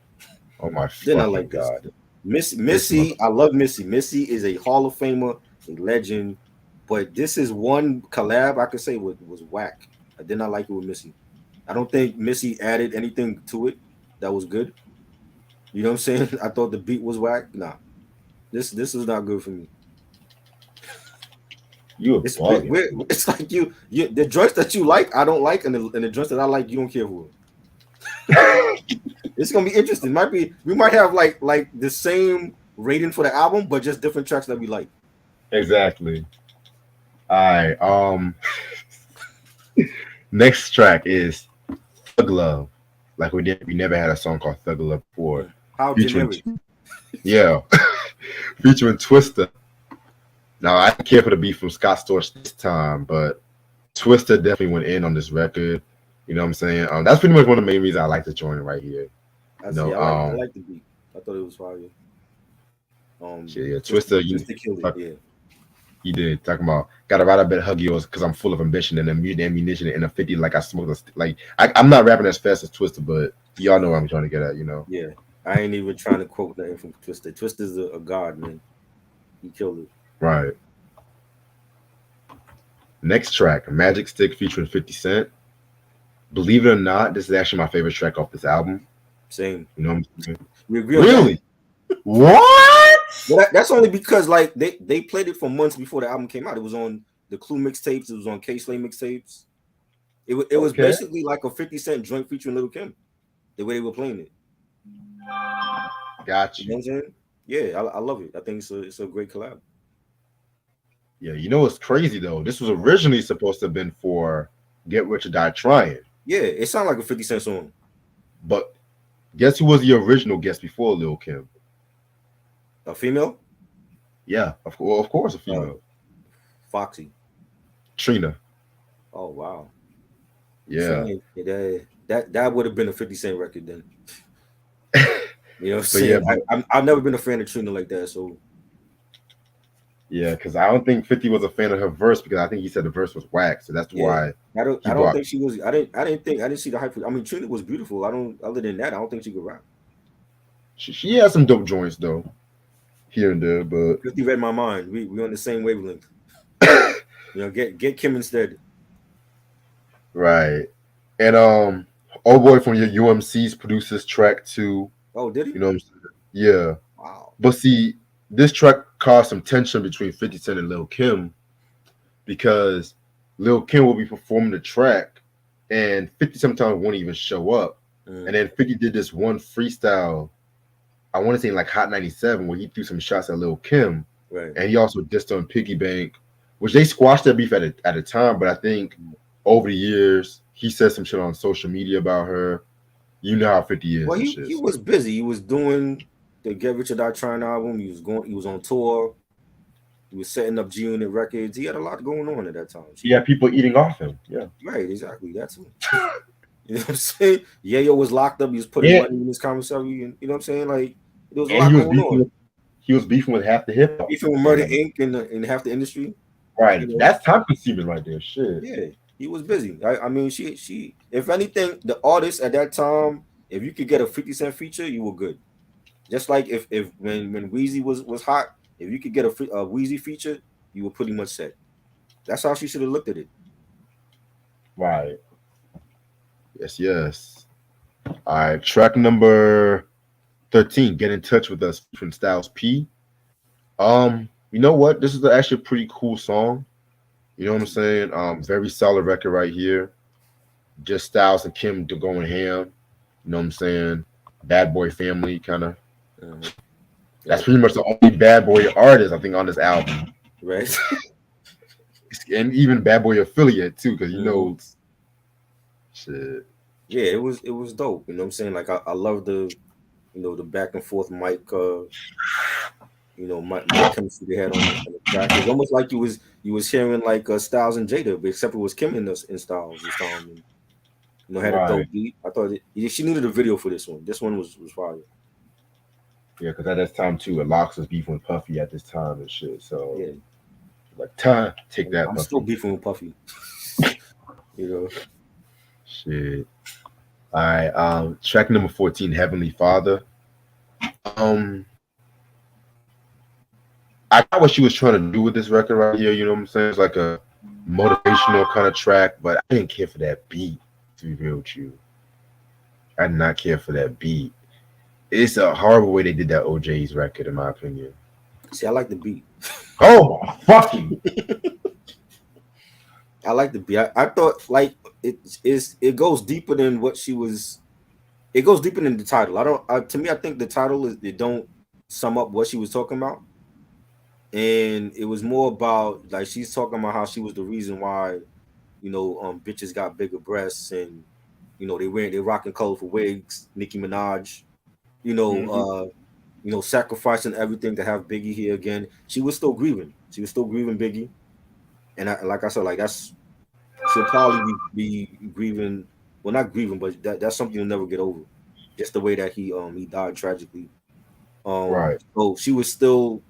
Oh my Did not fucking like this. god. This Missy, I love Missy. Missy is a Hall of Famer, a legend. But this is one collab I could say was whack. I did not like it with Missy. I don't think Missy added anything to it that was good. You know what I'm saying? I thought the beat was whack. Nah, this is not good for me. you a bugging. It's like you the joints that you like, I don't like, and the joints that I like, you don't care for. It's gonna be interesting. Might be we might have like the same rating for the album, but just different tracks that we like. Exactly. All right. Next track is Thug Love. Like we never had a song called Thug Love before. How Featuring, generic. yeah, featuring Twista. Now I didn't care for the beat from Scott Storch this time, but Twista definitely went in on this record. You know what I'm saying? That's pretty much one of the main reasons I like to join it right here. I You see. know, I like the beat. I thought it was fire. yeah, Twista, Twista killed it. Yeah. he did talking about gotta ride a bit hug yours because I'm full of ambition and ammunition and a 50 like I smoked like I'm not rapping as fast as Twista, but y'all know what I'm trying to get at, you know. Yeah. I ain't even trying to quote nothing from Twista. Twista's a god, man. He killed it. Right. Next track, Magic Stick featuring 50 Cent. Believe it or not, this is actually my favorite track off this album. Same. You know what I'm saying? We agree on Really? that. What? Well, that's only because like they played it for months before the album came out. It was on the Clue mixtapes. It was on K Slay mixtapes. It was Okay. basically like a 50 Cent joint featuring Little Kim. The way they were playing it. Got You know what I'm you. saying? Yeah, I love it. I think it's a great collab. Yeah, you know what's crazy though? This was originally supposed to have been for Get Rich or Die Trying. Yeah, it sounded like a 50 Cent song. But guess who was the original guest before Lil Kim? A female? Yeah, of course, a female. Foxy. Trina. Oh wow. Yeah. See, that would have been a 50 Cent record then. You know what I'm But saying? yeah, I've never been a fan of Trina like that. So yeah, because I don't think 50 was a fan of her verse because I think he said the verse was whack. So that's yeah, why I he don't brought. think she was. I didn't see the hype. I mean, Trina was beautiful. I don't. Other than that, I don't think she could rap. She had some dope joints though, here and there, but 50 read my mind. We on the same wavelength. You know, get Kim instead. right. And old boy from your UMC's produced this track too. Oh, did he? You know what I'm saying? Yeah. Wow. But see, this track caused some tension between 50 Cent and Lil Kim because Lil Kim will be performing the track and 50 sometimes won't even show up. And then 50 did this one freestyle, I want to say like Hot 97, where he threw some shots at Lil Kim. Right. And he also dissed on Piggy Bank, which they squashed their beef at a time, but I think over the years, he said some shit on social media about her. You know how 50 is Well, and he shit. was busy. He was doing the Get Rich or Die Trying album. He was going. He was on tour. He was setting up G Unit Records. He had a lot going on at that time. Yeah, people eating off him. Yeah. Right, exactly. That's him. You know what I'm saying? Yayo was locked up. He was putting Yeah. money in his commissary, and you know what I'm saying? Like there was a And lot going on. he was beefing with half the hip hop. Beefing with Murder Inc. and half the industry. Right. You know? That's time consuming right there. Shit. Yeah, he was busy. I mean, she. If anything, the artists at that time, if you could get a 50 Cent feature, you were good. Just like if when Weezy was hot, if you could get a Weezy feature, you were pretty much set. That's how she should have looked at it. Right. Yes, yes. All right. Track number 13. Get in touch with us from Styles P. You know what? This is actually a pretty cool song. You know what I'm saying? Very solid record right here. Just Styles and Kim going ham. You know what I'm saying? Bad Boy Family kind of. Uh-huh. That's pretty much the only Bad Boy artist I think on this album, Right. and even Bad Boy affiliate too, because you know, Mhm. shit. Yeah, it was dope. You know what I'm saying? Like I love the the back and forth mic mic chemistry they had on the track. It was almost like you was hearing like Styles and Jada, but except it was Kim in Styles this time. And, had a Right. dope beat. I thought she needed a video for this one. This one was fire. Yeah, because at this time too, Locks was beefing with Puffy at this time and shit. So Yeah, like, time take that. I'm Puffy. still beefing with Puffy. You know. Shit. All right. Track number 14, Heavenly Father. I got what she was trying to do with this record right here. You know what I'm saying? It's like a motivational kind of track, but I didn't care for that beat. To be real with you, I did not care for that beat. It's a horrible way they did that OJ's record, in my opinion. See, I like the beat. Oh my fucking! I like the beat. I thought like it goes deeper than what she was. It goes deeper than the title. To me, I think the title it don't sum up what she was talking about, and it was more about like she's talking about how she was the reason why, bitches got bigger breasts and they rocking colorful wigs. Nicki Minaj, you know, Mhm. uh, sacrificing everything to have Biggie here again. She was still grieving. She was still grieving Biggie, and like I said, like she'll probably be grieving. Well, not grieving, but that's something you'll never get over. Just the way that he died tragically. Right. So she was still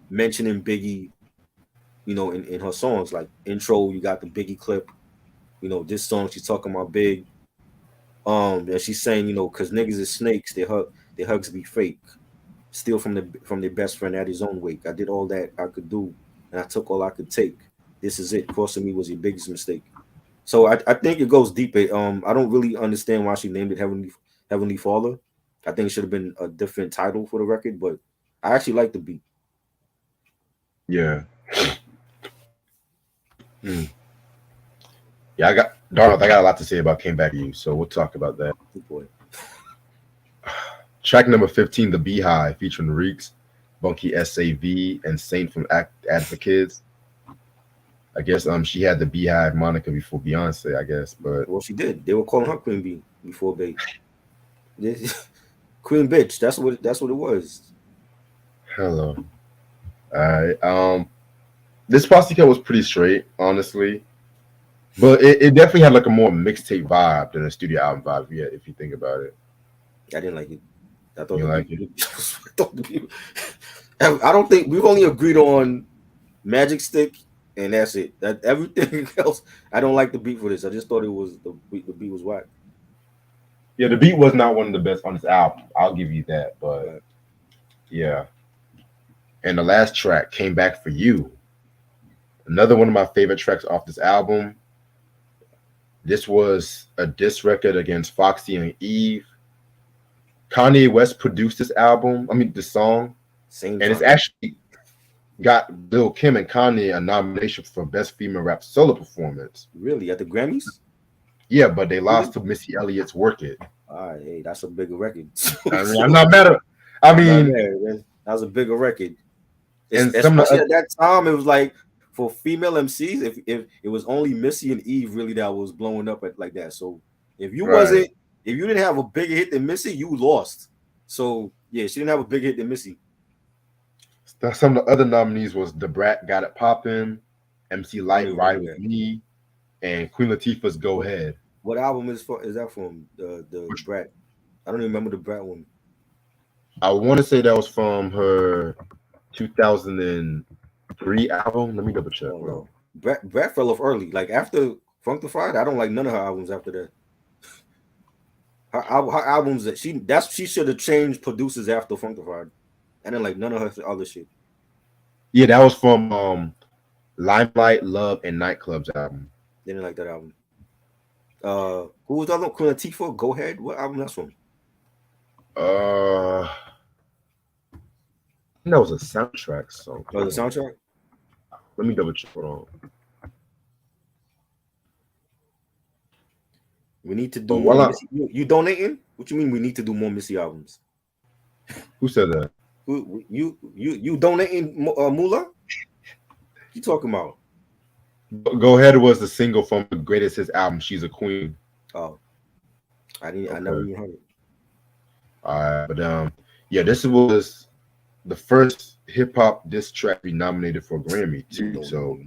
mentioning Biggie, in her songs. Like intro, you got the Biggie clip. This song she's talking about Big. And she's saying, because niggas is snakes, their hugs be fake. Steal from their best friend at his own wake. I did all that I could do, and I took all I could take. This is it. Crossing me was your biggest mistake. So I think it goes deeper. I don't really understand why she named it Heavenly Father. I think it should have been a different title for the record, but I actually like the beat. Yeah. Hmm. Yeah, Darnold, I got a lot to say about Came Back to You, so we'll talk about that. Good boy. Track number 15, The Beehive, featuring Reeks, Bunky SAV, and Saint from Advocates. I guess she had the Beehive moniker before Beyonce, I guess, but Well, she did. They were calling her Queen Bee before Bey. Queen Bitch. That's what it was. hello. All right. This Posse was pretty straight, honestly. But it definitely had like a more mixtape vibe than a studio album vibe, yeah, if you think about it. I didn't like it. I thought You the like beat. it? I thought the beat. I don't think we've only agreed on Magic Stick, and that's it. That everything else, I don't like the beat for this. I just thought it was the beat. The beat was whack. Yeah, the beat was not one of the best on this album. I'll give you that. But Right. yeah. And the last track, Came Back for You. Another one of my favorite tracks off this album. This was a diss record against Foxy and Eve. Kanye West produced this album. I mean, the song. Same And it's time. actually got Lil Kim and Kanye a nomination for Best Female Rap Solo Performance. Really, at the Grammys? Yeah, but they lost to Missy Elliott's Work It. All right, hey, that's a bigger record. I mean, I'm not mad at. I I'm not mean, mad, man. That was a bigger record. and some of Especially the at that time, it was like for female MCs, if it was only Missy and Eve really that was blowing up like that. So if you Right. wasn't, if you didn't have a bigger hit than Missy, you lost. So yeah, she didn't have a bigger hit than Missy. Some of the other nominees was The Brat Got It Poppin', MC I don't Light even Ride remember With that. Me, and Queen Latifah's Go Ahead. What album is that from? The Which Brat. I don't even remember the Brat one. I want to say that was from her 2003 album. Let me double check, Oh bro. no, Brat fell off early. Like after Funkified, I don't like none of her albums after that. Her albums she should have changed producers after Funkified. I didn't like none of her other shit. Yeah, that was from Limelight, Love, and Nightclubs album. Didn't like that album. Who was the other one? Queen Latifah? Go Ahead. What album that's from? I think that was a soundtrack song. Oh, Hold the on. soundtrack. Let me double check. Hold on. We need to But do more while I, Missy. You donating? What you mean? We need to do more Missy albums? who said that? You donating Moolah? What you talking about? Go Ahead was the single from the greatest hits album, She's a Queen. Oh, I didn't. I never Okay. even heard it. But yeah, this was the first hip hop diss track be nominated for a Grammy too. So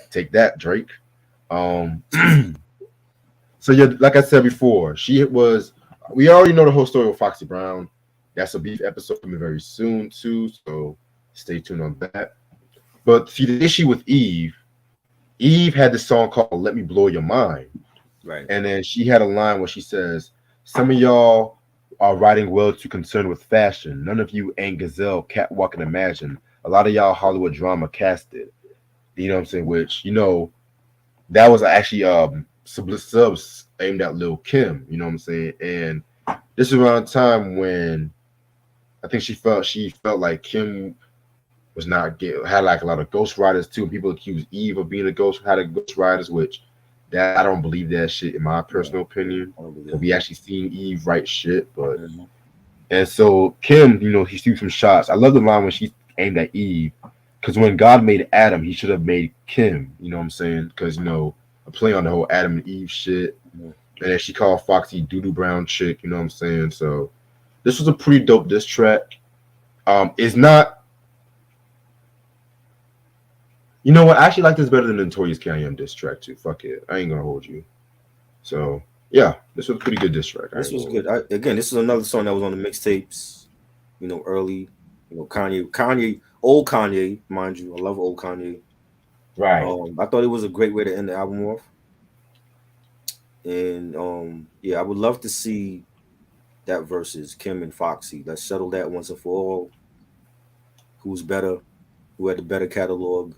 take that, Drake. Um, so yeah, like I said before, she was. We already know the whole story with Foxy Brown. That's a beef episode coming very soon too. So stay tuned on that. But see, the issue with Eve, Eve had this song called "Let Me Blow Your Mind," Right. and then she had a line where she says, "Some of y'all are writing well too concerned with fashion. None of you ain't gazelle catwalk and imagine. A lot of y'all Hollywood drama casted." You know what I'm saying? Which that was actually subs aimed at Lil Kim. You know what I'm saying? And this is around the time when I think she felt like Kim was not had like a lot of ghostwriters too. And people accused Eve of being a had a ghostwriters, which that I don't believe that shit in my No, personal opinion. I don't believe Because that. we actually seen Eve write shit, but Mhm. and so Kim, he threw some shots. I love the line when she aimed at Eve, because when God made Adam, he should have made Kim. You know what I'm saying? Because a play on the whole Adam and Eve shit, Mhm. and then she called Foxy Doodoo Brown chick. You know what I'm saying? So this was a pretty dope diss track. It's not. You know what? I actually like this better than the Notorious K.I.M. diss track too. Fuck it, I ain't gonna hold you. So yeah, this was a pretty good diss track. I This ain't was gonna hold good. Again, this is another song that was on the mixtapes. Early. Kanye, old Kanye, mind you. I love old Kanye. you. Right. I thought it was a great way to end the album off. And yeah, I would love to see that versus Kim and Foxy. Let's settle that once and for all. Who's better? Who had the better catalog?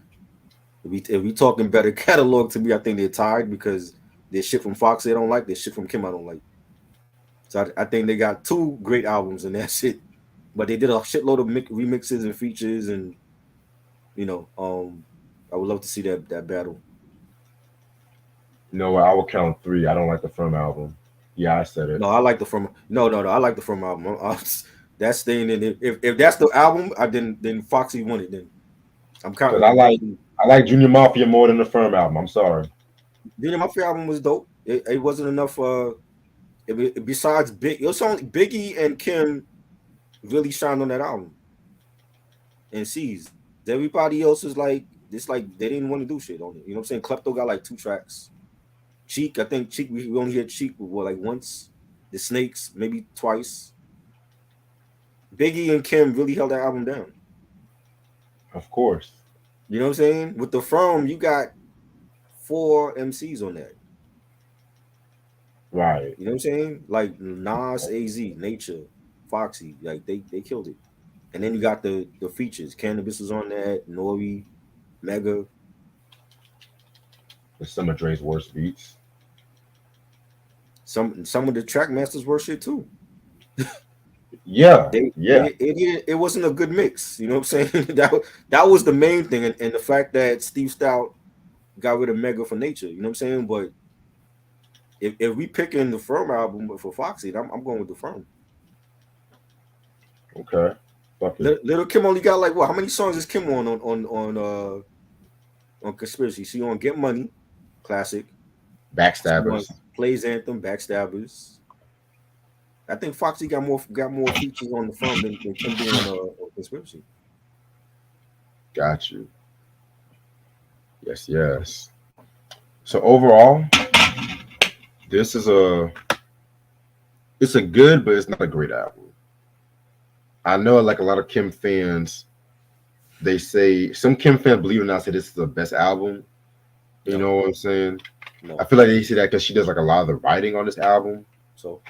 If we talking better catalog, to me, I think they're tied because there's shit from Foxy I don't like. There's shit from Kim I don't like. So I think they got two great albums and that's it. But they did a shitload of remixes and features, and I would love to see that battle. You know what? I will count three. I don't like the Firm album. Yeah, I said it. No, I like the from. No. I like the from album. That's staying in. If that's the album, then Foxy won it. Then I'm Because counting it. Definitely. I like Junior Mafia more than the Firm album. I'm sorry. The Mafia album was dope. It wasn't enough. Besides Big, it was only Biggie and Kim really shined on that album and C's. Everybody else is like it's like they didn't want to do shit on it. You know what I'm saying? Klepto got like 2 tracks. Cheek, I think Cheek. We only heard Cheek like once. The Snakes maybe twice. Biggie and Kim really held that album down. Of course. You know what I'm saying? With the Firm, you got 4 MCs on that. Right. You know what I'm saying? Like Nas, AZ, Nature, Foxy, like they killed it. And then you got the features. Cannabis was on that, Nori, Mega. It's some of Dre's worst beats. Some of the track masters were shit too. Yeah. They Yeah. it wasn't a good mix. You know what I'm saying? that was the main thing, and the fact that Steve Stout got rid of Mega for Nature. You know what I'm saying? But if we picking the Firm album for Foxy, I'm going with the Firm. Okay. Fuck it. Little Kim only got like what? How many songs is Kim on on Conspiracy. She on Get Money, classic. She on Backstabbers. Plays Anthem, Backstabbers. I think Foxy got more features on the firm than Kim do on Conspiracy. Got you. Yes, yes. So overall, this is it's a good, but it's not a great album. I know, like a lot of Kim fans, they say some Kim fans believe it or not say this is the best album. You know what I'm saying? No. I feel like they say that because she does like a lot of the writing on this album. So,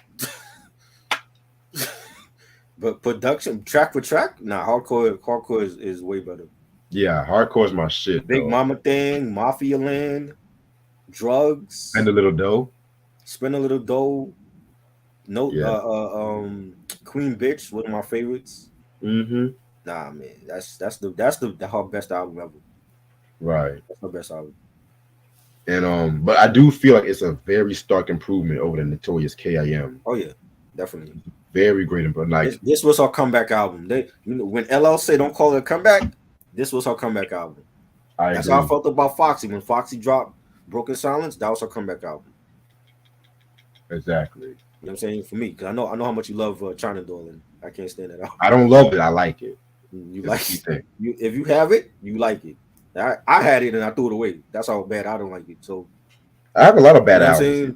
but production track for track, hardcore is way better. Yeah, hardcore is my shit. Big though. Mama Thing, Mafia Land, Drugs, And a little dough. Spend a Little Dough. No, Yeah. Queen Bitch, one of my favorites. Mm-hmm. Nah, man, that's her best album ever. Right. That's her best album. And but I do feel like it's a very stark improvement over the Notorious K.I.M. Oh yeah, definitely. Very great improvement. Like this was her comeback album. When LL said don't call it a comeback, this was her comeback album. That's how I felt about Foxy. When Foxy dropped Broken Silence, that was her comeback album. Exactly. You know what I'm saying? For me, because I know how much you love China Doll, and I can't stand that album. I don't love it. I like it. You like it. If you have it, you like it. I had it and I threw it away. That's how bad I don't like it. So I have a lot of bad albums.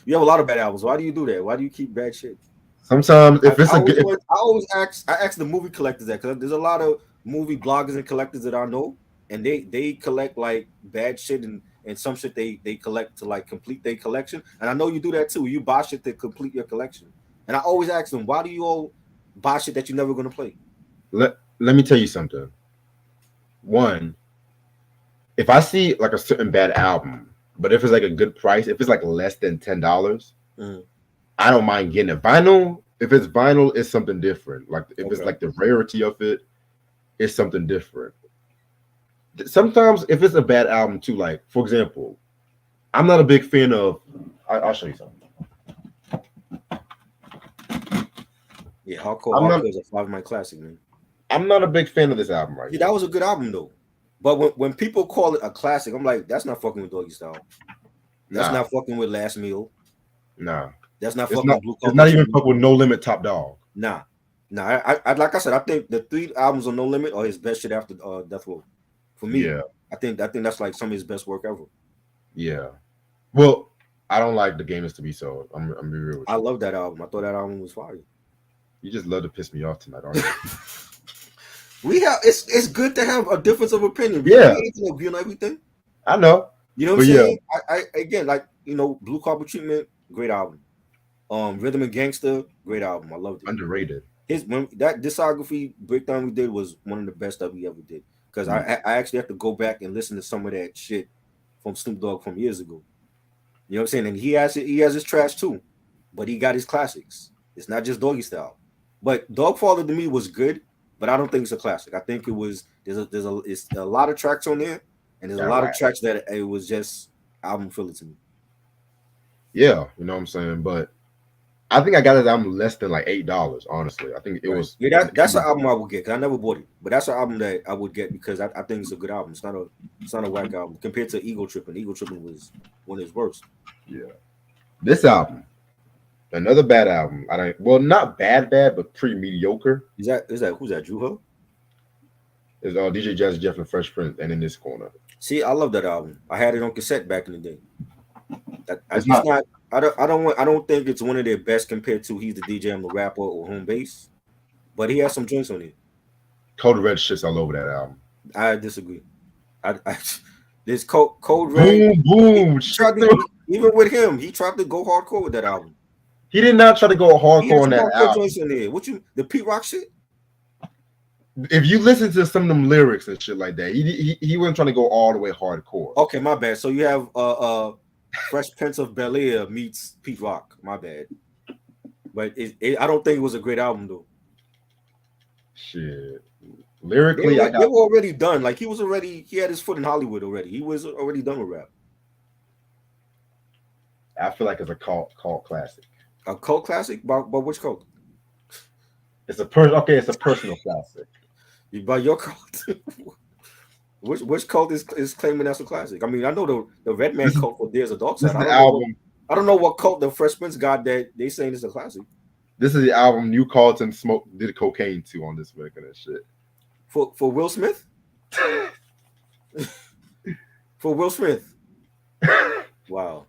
You have a lot of bad albums. Why do you do that? Why do you keep bad shit? Sometimes if it's I always ask the movie collectors that, because there's a lot of movie bloggers and collectors that I know, and they collect like bad shit and some shit they collect to like complete their collection. And I know you do that too. You buy shit to complete your collection. And I always ask them, why do you all buy shit that you're never gonna play? Let me tell you something. One, if I see like a certain bad album, but if it's like a good price, if it's like less than $10, I don't mind getting it. Vinyl, if it's vinyl, it's something different. Like if it's like the rarity of it, it's something different. Sometimes if it's a bad album too, like for example, I'm not a big fan of. I'll show you something. Yeah, Hardcore is a 5-minute classic, man. I'm not a big fan of this album right now. That was a good album though. But when people call it a classic, I'm like, that's not fucking with Doggy Style. That's not fucking with Last Meal. Nah. That's not fucking with Blue It's not even fucking with No Limit Top Dog. Nah. I like I said, I think the 3 albums on No Limit are his best shit after Death Row. For me, yeah. I think that's like some of his best work ever. Yeah. Well, I don't like The Game Is to Be Sold. I'm be real with you. I love that album. I thought that album was fire. You just love to piss me off tonight, aren't you? It's good to have a difference of opinion. Yeah. We ain't agree on everything. I know. You know what I'm saying? I again, like, Blue Carpet Treatment, great album. Rhythm and Gangster, great album. I loved it. Underrated. That discography breakdown we did was one of the best that we ever did. Because I actually have to go back and listen to some of that shit from Snoop Dogg from years ago. You know what I'm saying? And he has his trash too, but he got his classics. It's not just Doggy Style. But Dogfather to me was good, but I don't think it's a classic. I think it was it's a lot of tracks on there, and there's a lot of tracks that it was just album filler to me. Yeah, you know what I'm saying? But I think I got it album less than like $8, honestly. I think it was. Yeah, that's an album I would get, because I never bought it. But that's an album that I would get because I think it's a good album. It's not a whack album compared to Ego Tripping. Ego Tripping was one of his worst. Yeah. This album, another bad album. Not bad, but pretty mediocre. Is that who's that? Drew Hill? Is DJ Jazzy Jeff and Fresh Prince, and In This Corner. See, I love that album. I had it on cassette back in the day. I don't think it's one of their best compared to He's the DJ, I'm the Rapper or Home Base, but he has some joints on it. Code Red shits all over that album. I disagree. This Code Red. Boom. Even with him, he tried to go hardcore with that album. He did not try to go hardcore on that album. Joints in there. The Pete Rock shit? If you listen to some of them lyrics and shit like that, he wasn't trying to go all the way hardcore. Okay, my bad. So you have Fresh Prince of Bel-Air meets Pete Rock. My bad. But I don't think it was a great album though. Shit. Lyrically, they were already done. Like he had his foot in Hollywood already. He was already done with rap. I feel like it's a cult classic. A cult classic? By which cult? It's a personal classic. You by your cult? Which cult is claiming that's a classic? I mean, I know the Red Man This is cult for There's a Dark this Side. is the album. I don't know what cult the Fresh Prince got that they saying is a classic. This is the album New Carlton Smoke did cocaine to on this record and shit. For Will Smith? For Will Smith. Wow.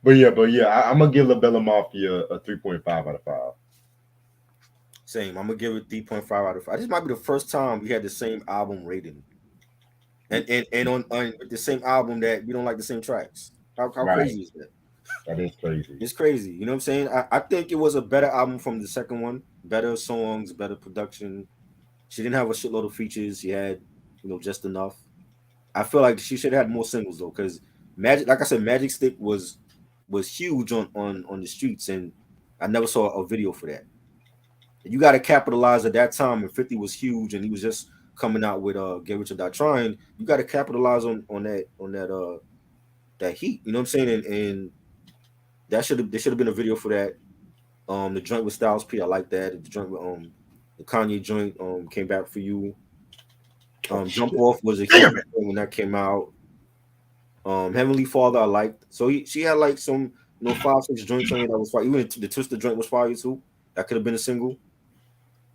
But yeah, I'm gonna give La Bella Mafia a 3.5 out of 5. Same. I'm gonna give it 3.5 out of 5. This might be the first time we had the same album rating. And on the same album that we don't like the same tracks. How Right. crazy is that? That is crazy. It's crazy. You know what I'm saying? I think it was a better album from the second one. Better songs, better production. She didn't have a shitload of features. She had, just enough. I feel like she should have had more singles though, because Magic, like I said, Magic Stick was huge on the streets, and I never saw a video for that. You got to capitalize at that time when 50 was huge, and he was just coming out with Get Rich or Die Trying. You got to capitalize on that heat. You know what I'm saying? And there should have been a video for that. The joint with Styles P, I like that. The joint with the Kanye joint came back for you. Jump Off was a huge when that came out. Heavenly Father, I liked. So she had like some 5-6 joints on it that was fire. Even the Twister joint was fire too. That could have been a single.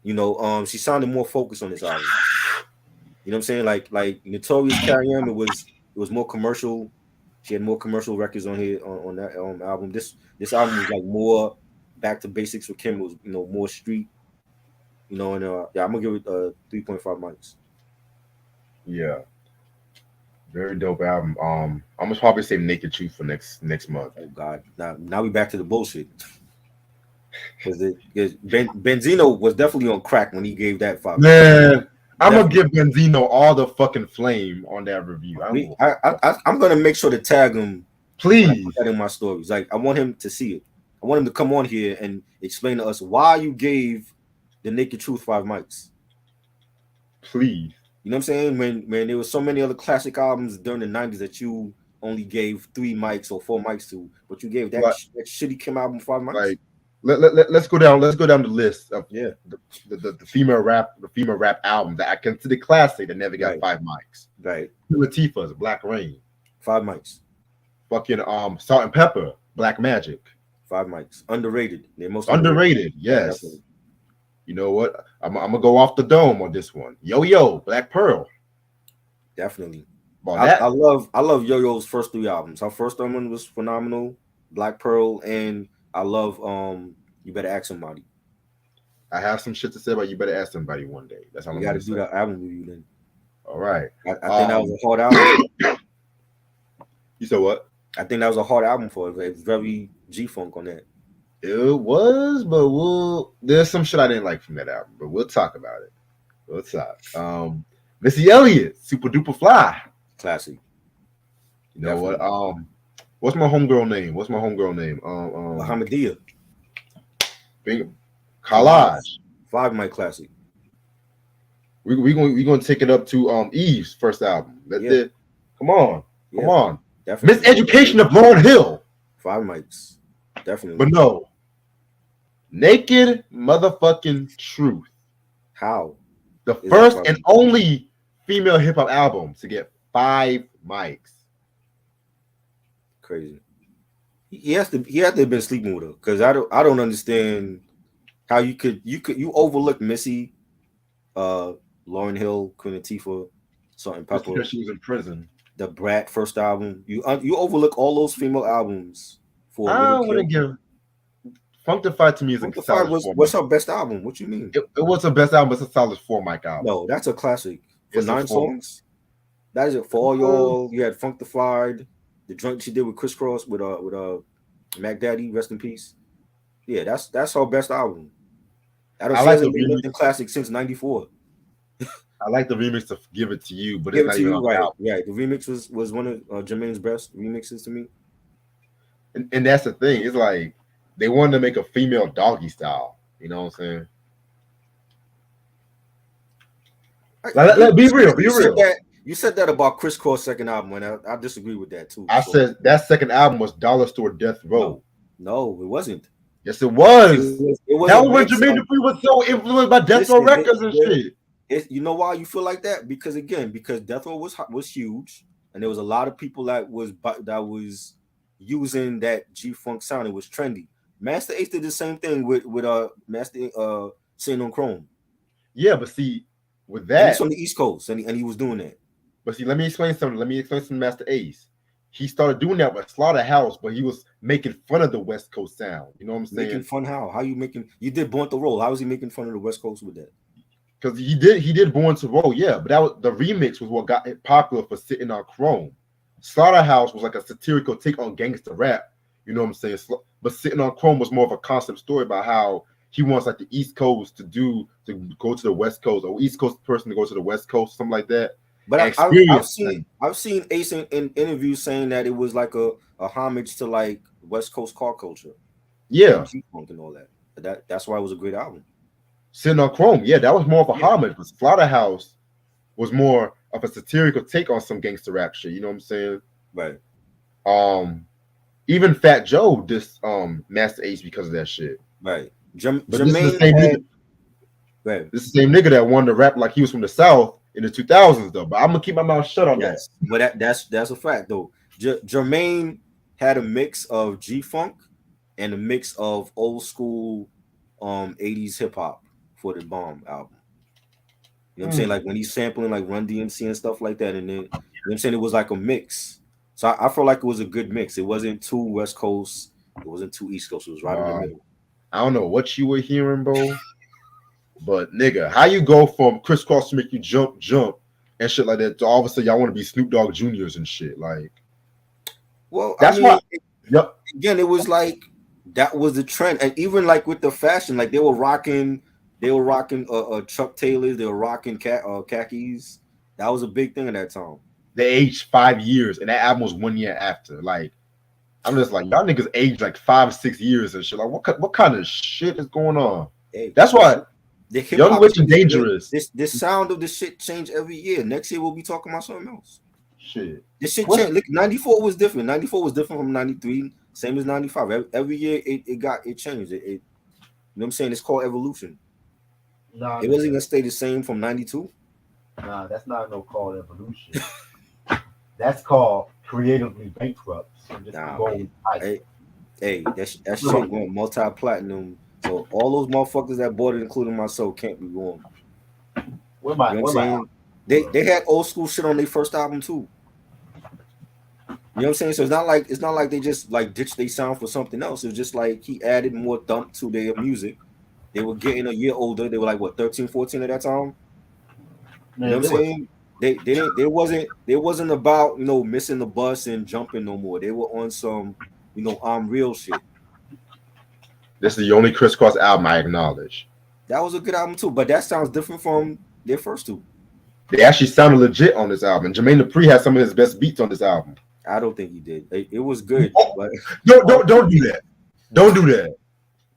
She sounded more focused on this album. You know what I'm saying? Like Notorious Carry On, it was more commercial. She had more commercial records on here on that album. This album was like more back to basics with Kim. It was more street. And I'm gonna give it 3.5 mics. Yeah. Very dope album. I'm gonna probably say Naked Truth for next month. Oh God! Now we back to the bullshit. Because Benzino was definitely on crack when he gave that 5. Man, I'm gonna give Benzino all the fucking flame on that review. I'm gonna make sure to tag him. Please, put that in my stories. Like I want him to see it. I want him to come on here and explain to us why you gave the Naked Truth 5 mics. Please. You know what I'm saying? When there were so many other classic albums during the 90s that you only gave 3 mics or 4 mics to, but you gave that shitty Kim album 5 mics. Like, let's go down the list of the female rap album that I consider classic that never got 5 mics. Right. Latifah's Black Rain. 5 mics. Fucking Salt and Pepper, Black Magic. 5 mics. Underrated. They're most underrated. Yes. Yeah, you know what? I'm gonna go off the dome on this one. Yo, Black Pearl. Definitely. I love Yo-Yo's first 3 albums. Her first one was phenomenal. Black Pearl, and I love You Better Ask Somebody. I have some shit to say about You Better Ask Somebody one day. That's how I'm gonna do that album review then. All right. I think that was a hard album. You said what? I think that was a hard album for it. It's very G-Funk on that. It was, but there's some shit I didn't like from that album, but we'll talk about it. We'll talk. Missy Elliott, Super Duper Fly. Classic. You know what? What's my homegirl name? Muhammadiyah. Collage. 5 mic classic. We're gonna take it up to Eve's first album. Come on. Definitely. Miseducation of Lauryn Hill. 5 mics. Definitely. But no. Naked motherfucking Truth. How? The first and only female hip hop album to get 5 mics. Crazy. He had to have been sleeping with her, because I don't understand how you overlook Missy, Lauryn Hill, Queen Latifah, Salt and Pepper. Because she was in prison. The Brat first album. You overlook all those female albums for. I don't want to give. Funkdafied to me is a solid. What's her best album? What you mean? It was her best album. It's a solid 4 mic album. No, that's a classic. For 9 songs. That is it. For all y'all, you had Funkdafied, the joint she did with Criss Cross with Mac Daddy, rest in peace. Yeah, that's her best album. She hasn't been lifting classic since '94. I like the remix to Give It to You, but it's not even right. Yeah, the remix was one of Jermaine's best remixes to me. And that's the thing. It's like they wanted to make a female doggy style. You know what I'm saying? Let be real. You said that about Criss Cross' second album, and I disagree with that too. I said that second album was Dollar Store Death Row. No, it wasn't. Yes, it was. That was when Jermaine Dupri was so influenced by Death Row Records and shit. You know why you feel like that? Because again, because Death Row was huge, and there was a lot of people that was using that G Funk sound. It was trendy. Master Ace did the same thing with Master Sin on Chrome, Yeah, but see, with and he's that, from the East Coast, and he was doing that. but see, let me explain something. Let me explain something, Master Ace. He started doing that with Slaughterhouse, but he was making fun of the West Coast sound. You know what I'm Making saying? fun how? How you making? You did Born to Roll. How was he making fun of the West Coast with that? Because he did Born to Roll, yeah, but that was the remix was what got it popular for Sitting on Chrome. Slaughterhouse was like a satirical take on gangster rap. You know what I'm saying? But Sitting on Chrome was more of a concept story about how he wants like the East Coast to go to the West Coast, or East Coast person to go to the West Coast, something like that, But and I've experience seen things. Ace in interviews saying that it was like a homage to like West Coast car culture and Yeah, G Funk and all that. That's why it was a great album. Sitting on Chrome, yeah, that was more of a Yeah, homage, but Slaughterhouse was more of a satirical take on some gangster rap shit. You know what I'm saying? right, Um, Even Fat Joe this Master Ace because of that shit. right. But this is the Jermaine same nigga. had right. This is the same nigga that wanted to rap like he was from the South in the 2000s though. But I'm gonna keep my mouth shut on that. Yes, but that's a fact though. Jermaine had a mix of G Funk and a mix of old school 80s hip hop for the Bomb album. You know what I'm saying? Like when he's sampling like Run DMC and stuff like that, and then you know what I'm saying, it was like a mix. So I felt like it was a good mix. It wasn't too West Coast, it wasn't too East Coast, it was right in the Uh, middle. I don't know what you were hearing, bro. But nigga, how you go from crisscross to make you jump, and shit like that to all of a sudden y'all want to be Snoop Dogg Juniors and shit? Like Well, I that's mean, why. Yep. again, it was like that was the trend, and even like with the fashion, like they were rocking Chuck Taylors, they were rocking khakis. That was a big thing at that time. They aged 5 years, and that album was 1 year after. Like I'm just like y'all niggas aged like 5 6 years and shit. Like what kind of shit is going on? Hey, That's why the hip Young, hop Rich, and changes. Dangerous. This sound of the shit change every year. Next year we'll be talking about something else. Shit. This shit What's changed. Look, 94 was different. 94 was different from 93, same as 95. Every year it changed. You know what I'm saying? It's called evolution. Nah, It wasn't gonna stay the same from 92. nah, that's not no called evolution. That's called creatively bankrupt. So just Nah, go man. with hype. Hey, that shit went multi-platinum. So all those motherfuckers that bought it, including myself, can't be wrong. Where my You know where what I'm my saying? They had old school shit on their first album too. You know what I'm saying? So it's not like they just like ditched their sound for something else. It was just like he added more thump to their music. They were getting a year older. They were like what 13, 14 at that time. You know man, what they I'm was saying? They didn't they wasn't about missing the bus and jumping no more. They were on some I'm real shit. This is the only crisscross album I acknowledge. That was a good album too, but that sounds different from their first two. They actually sounded legit on this album. Jermaine Dupri has some of his best beats on this album. I don't think he did. It was good, Oh, but don't do that. Don't do that.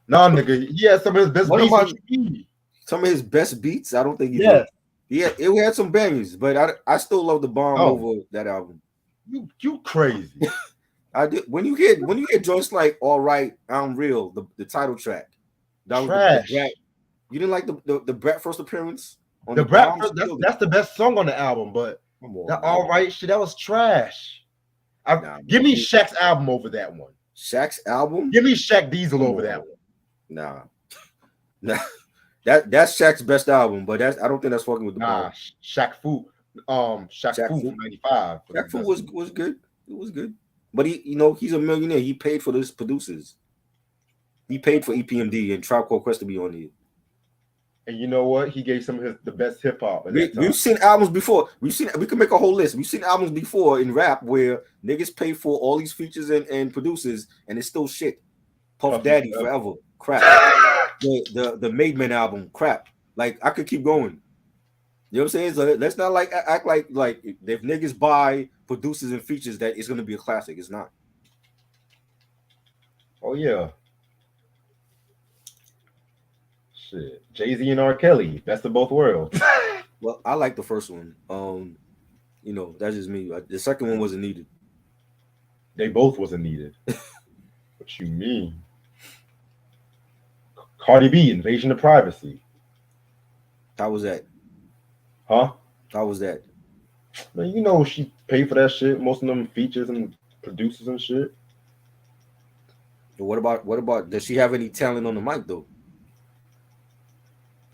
Nah, nigga, he had some of his best one of beats. my What you mean? some of his best beats, I don't think he did. yes. Yeah, it had some bangers, but I still love the Bomb Oh, over that album. you crazy. I did when you hear joints like All Right, I'm Real, the title track. That was the Brat. Trash. You didn't like the Brat first appearance on The the Brat, Bombs? that's the best song on the album, but Come on, that man. all right shit, that was trash. Nah, Give man. me Shaq's album over that one. Shaq's album? Give me Shaq Diesel Come over on. that one. Nah. Nah. That's Shaq's best album, but I don't think that's fucking with the Nah, Bomb. Shaq Fu. Shaq Shaq Fu Fu. from '95 was the Shaq Fu best. was good. It was good. But he's a millionaire. He paid for his producers. He paid for EPMD and Tribe Called Quest to be on it. And you know what? He gave some of the best hip hop at that time. We've seen albums before. We can make a whole list. We've seen albums before in rap where niggas pay for all these features and producers and it's still shit. Puff Daddy Forever, crap. The Made Men album, crap. Like I could keep going. You know what I'm saying? So let's not like act like if niggas buy producers and features that it's gonna be a classic. It's not. Oh yeah. Shit. Jay-Z and R. Kelly. Best of both worlds. Well, I like the first one. That's just me. The second one wasn't needed. They both wasn't needed. What you mean? Cardi B, Invasion of Privacy. How was that? Huh? How was that? Man, you know she paid for that shit. Most of them features and producers and shit. What about? Does she have any talent on the mic though?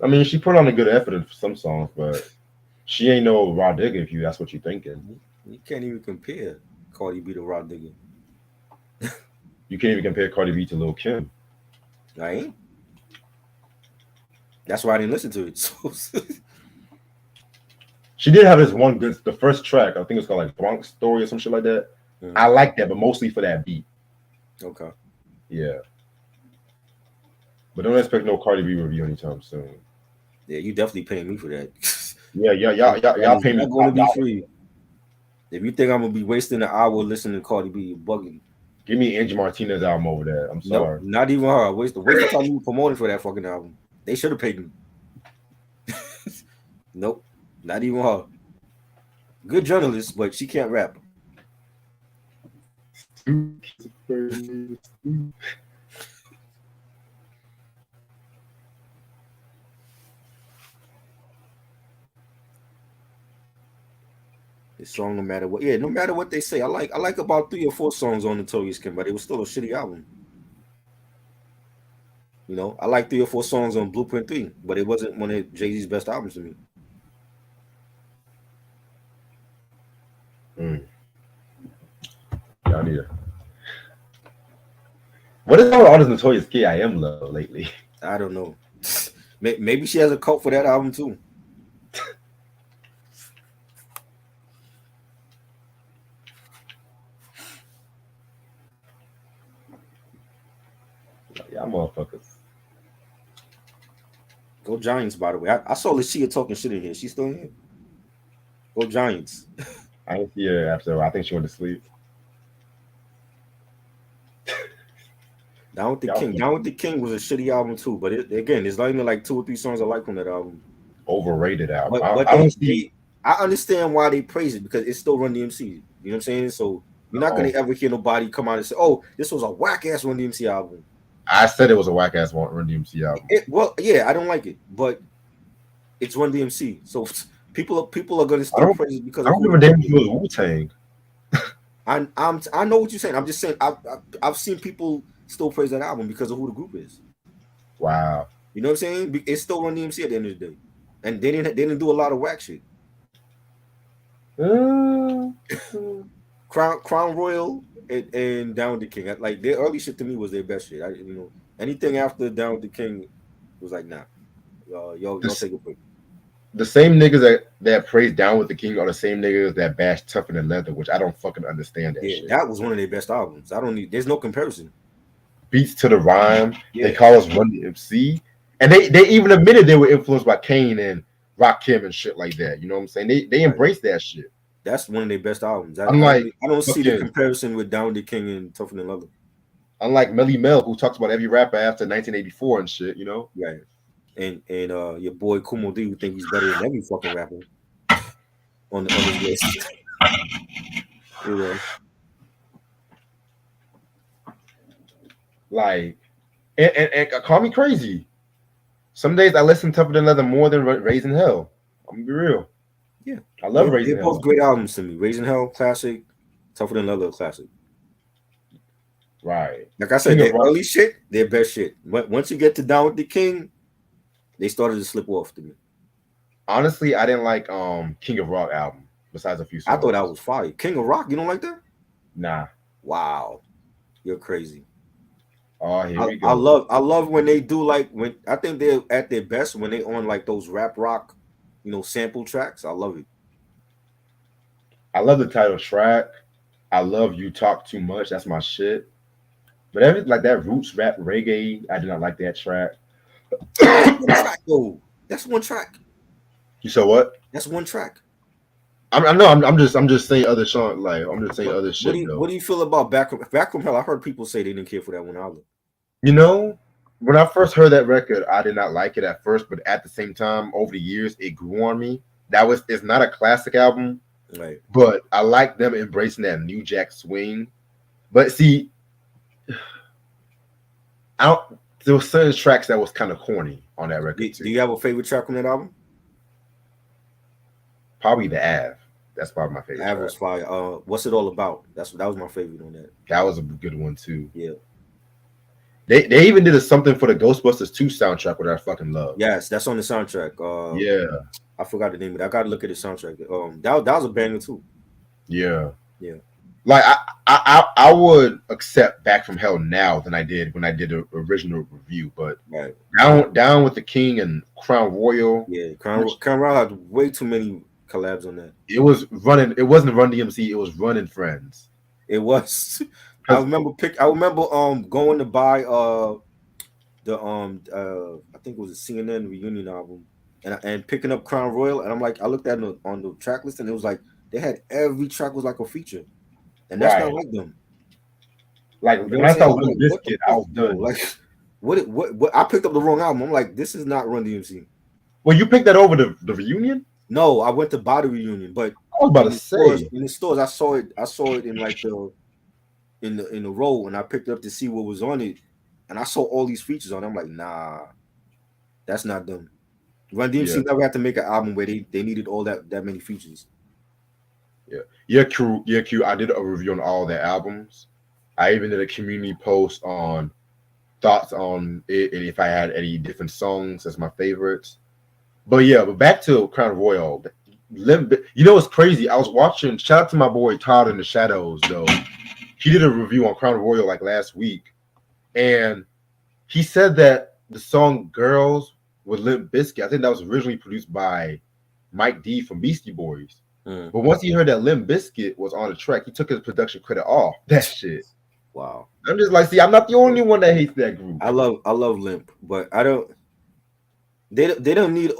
I mean, she put on a good effort in some songs, but she ain't no raw digger if that's what you're thinking. You can't even compare Cardi B to Rod Digger. You can't even compare Cardi B to Lil Kim. I ain't. That's why I didn't listen to it. So She did have this one good, the first track, I think it's called like Bronx Story or some shit like that. I like that, but mostly for that beat. Okay. Yeah. But don't expect no Cardi B review anytime soon. Yeah, you definitely paying me for that. Y'all pay me not going to be $5. free. If you think I'm gonna be wasting an hour listening to Cardi B, you're bugging. Give me Angie Martinez album over there. I'm sorry. Nope, not even her. Waste the time you promoting for that fucking album. They should have paid me. Nope, not even her. Good journalist, but she can't rap. This song, no matter what, no matter what they say, I like about 3 or 4 songs on Notorious Kim, but it was still a shitty album. You know, I like 3 or 4 songs on Blueprint 3, but it wasn't one of Jay-Z's best albums to me. Y'all need it. What is all this Notorious K.I.M. love lately? I don't know. Maybe she has a cult for that album too. Y'all motherfuckers. Go Giants, by the way. I saw Lashia talking shit in here. She's still in here. Go Giants. I didn't see her after. I think she went to sleep. Down with the King. Down with the King was a shitty album too, but there's not even like 2 or 3 songs I like from that album. Overrated album. But I understand why they praise it because it's still Run DMC. You know what I'm saying? So you're not gonna ever hear nobody come out and say, "Oh, this was a whack ass Run DMC album." I said it was a whack ass Run DMC album. I don't like it, but it's Run DMC. So people are gonna still praise it because I don't give a damn if it was Wu-Tang. I know what you're saying. I'm just saying I've seen people still praise that album because of who the group is. Wow. You know what I'm saying? It's still Run DMC at the end of the day, and they didn't do a lot of whack shit. Crown Royal and Down with the King. Like their early shit to me was their best shit. Anything after Down with the King was like, nah. Y'all take a break. The same niggas that praise Down with the King are the same niggas that bash Tougher Than Leather, which I don't fucking understand that shit. That was one of their best albums. There's no comparison. Beats to the Rhyme. They call us Run DMC. And they even admitted they were influenced by Kane and Rakim and shit like that. You know what I'm saying? They embrace that shit. That's one of their best albums. I don't see the comparison with Down with the King and Tougher Than Leather. Unlike Melly Mel, who talks about every rapper after 1984 and shit, you know? Right. And your boy Kumo D, who think he's better than every fucking rapper on his list. Anyway. Like, and call me crazy. Some days I listen to Tougher Than Leather more than Raising Hell. I'm gonna be real. Yeah, I love Raising Hell. Hell. They're both great albums to me. Raising Hell, classic. Tougher Than Leather, classic. Right. Like I said, their early shit, their best shit. Once you get to Down with the King, they started to slip off to me. Honestly, I didn't like King of Rock album. Besides a few songs. I thought that was fire. King of Rock, you don't like that? Nah. Wow, you're crazy. Oh, here we go. I love when they do when I think they're at their best when they on like those rap rock, sample tracks. I love it. I love the title track. I love You Talk Too Much. That's my shit. But everything like that roots rap reggae, I do not like that track. That's one track. You said what? That's one track. I'm just saying other songs. Like I'm just saying other shit. What do you feel about Back from Hell? I heard people say they didn't care for that one either. You know, when I first heard that record, I did not like it at first, but at the same time, over the years, it grew on me. It's not a classic album, right? But I like them embracing that New Jack swing. But see, there were certain tracks that was kind of corny on that record. Do you have a favorite track on that album? Probably the Av. That's probably my favorite Av track. was fire. What's it all about? That was my favorite on that. That was a good one too. Yeah. They even did something for the Ghostbusters 2 soundtrack, which I fucking love. Yes, that's on the soundtrack. Yeah. I forgot the name of it. I gotta look at the soundtrack. That was a banger too. Yeah. Yeah. Like I would accept Back from Hell now than I did when I did the original review, but Right. Down with the King and Crown Royal. Yeah, Crown Royal had way too many collabs on that. It was running. It wasn't Run DMC. It was Running Friends. It was. I remember going to buy I think it was a CNN reunion album and picking up Crown Royal, and I'm like, I looked at it on the track list and it was like they had every track was like a feature, and that's not like them. Like when I saw Limp Bizkit, I was done. Like what I picked up the wrong album. I'm like, this is not Run DMC. Well, you picked that over the reunion? No, I went to buy the reunion, but I was about to say in the stores, I saw it in like in the row, and I picked it up to see what was on it, and I saw all these features on it. I'm like, nah, that's not them. Run DMC never had to make an album where they needed all that many features. Yeah, Q. I did a review on all their albums. I even did a community post on thoughts on it and if I had any different songs as my favorites. But back to Crown Royal. You know what's crazy? I was watching. Shout out to my boy Todd in the Shadows, though. He did a review on Crown Royal like last week, and he said that the song "Girls" with Limp Bizkit, I think that was originally produced by Mike D from Beastie Boys. But once he heard that Limp Bizkit was on the track, he took his production credit off that shit. Wow. I'm just like, see, I'm not the only one that hates that group. I love Limp, but I don't. They don't need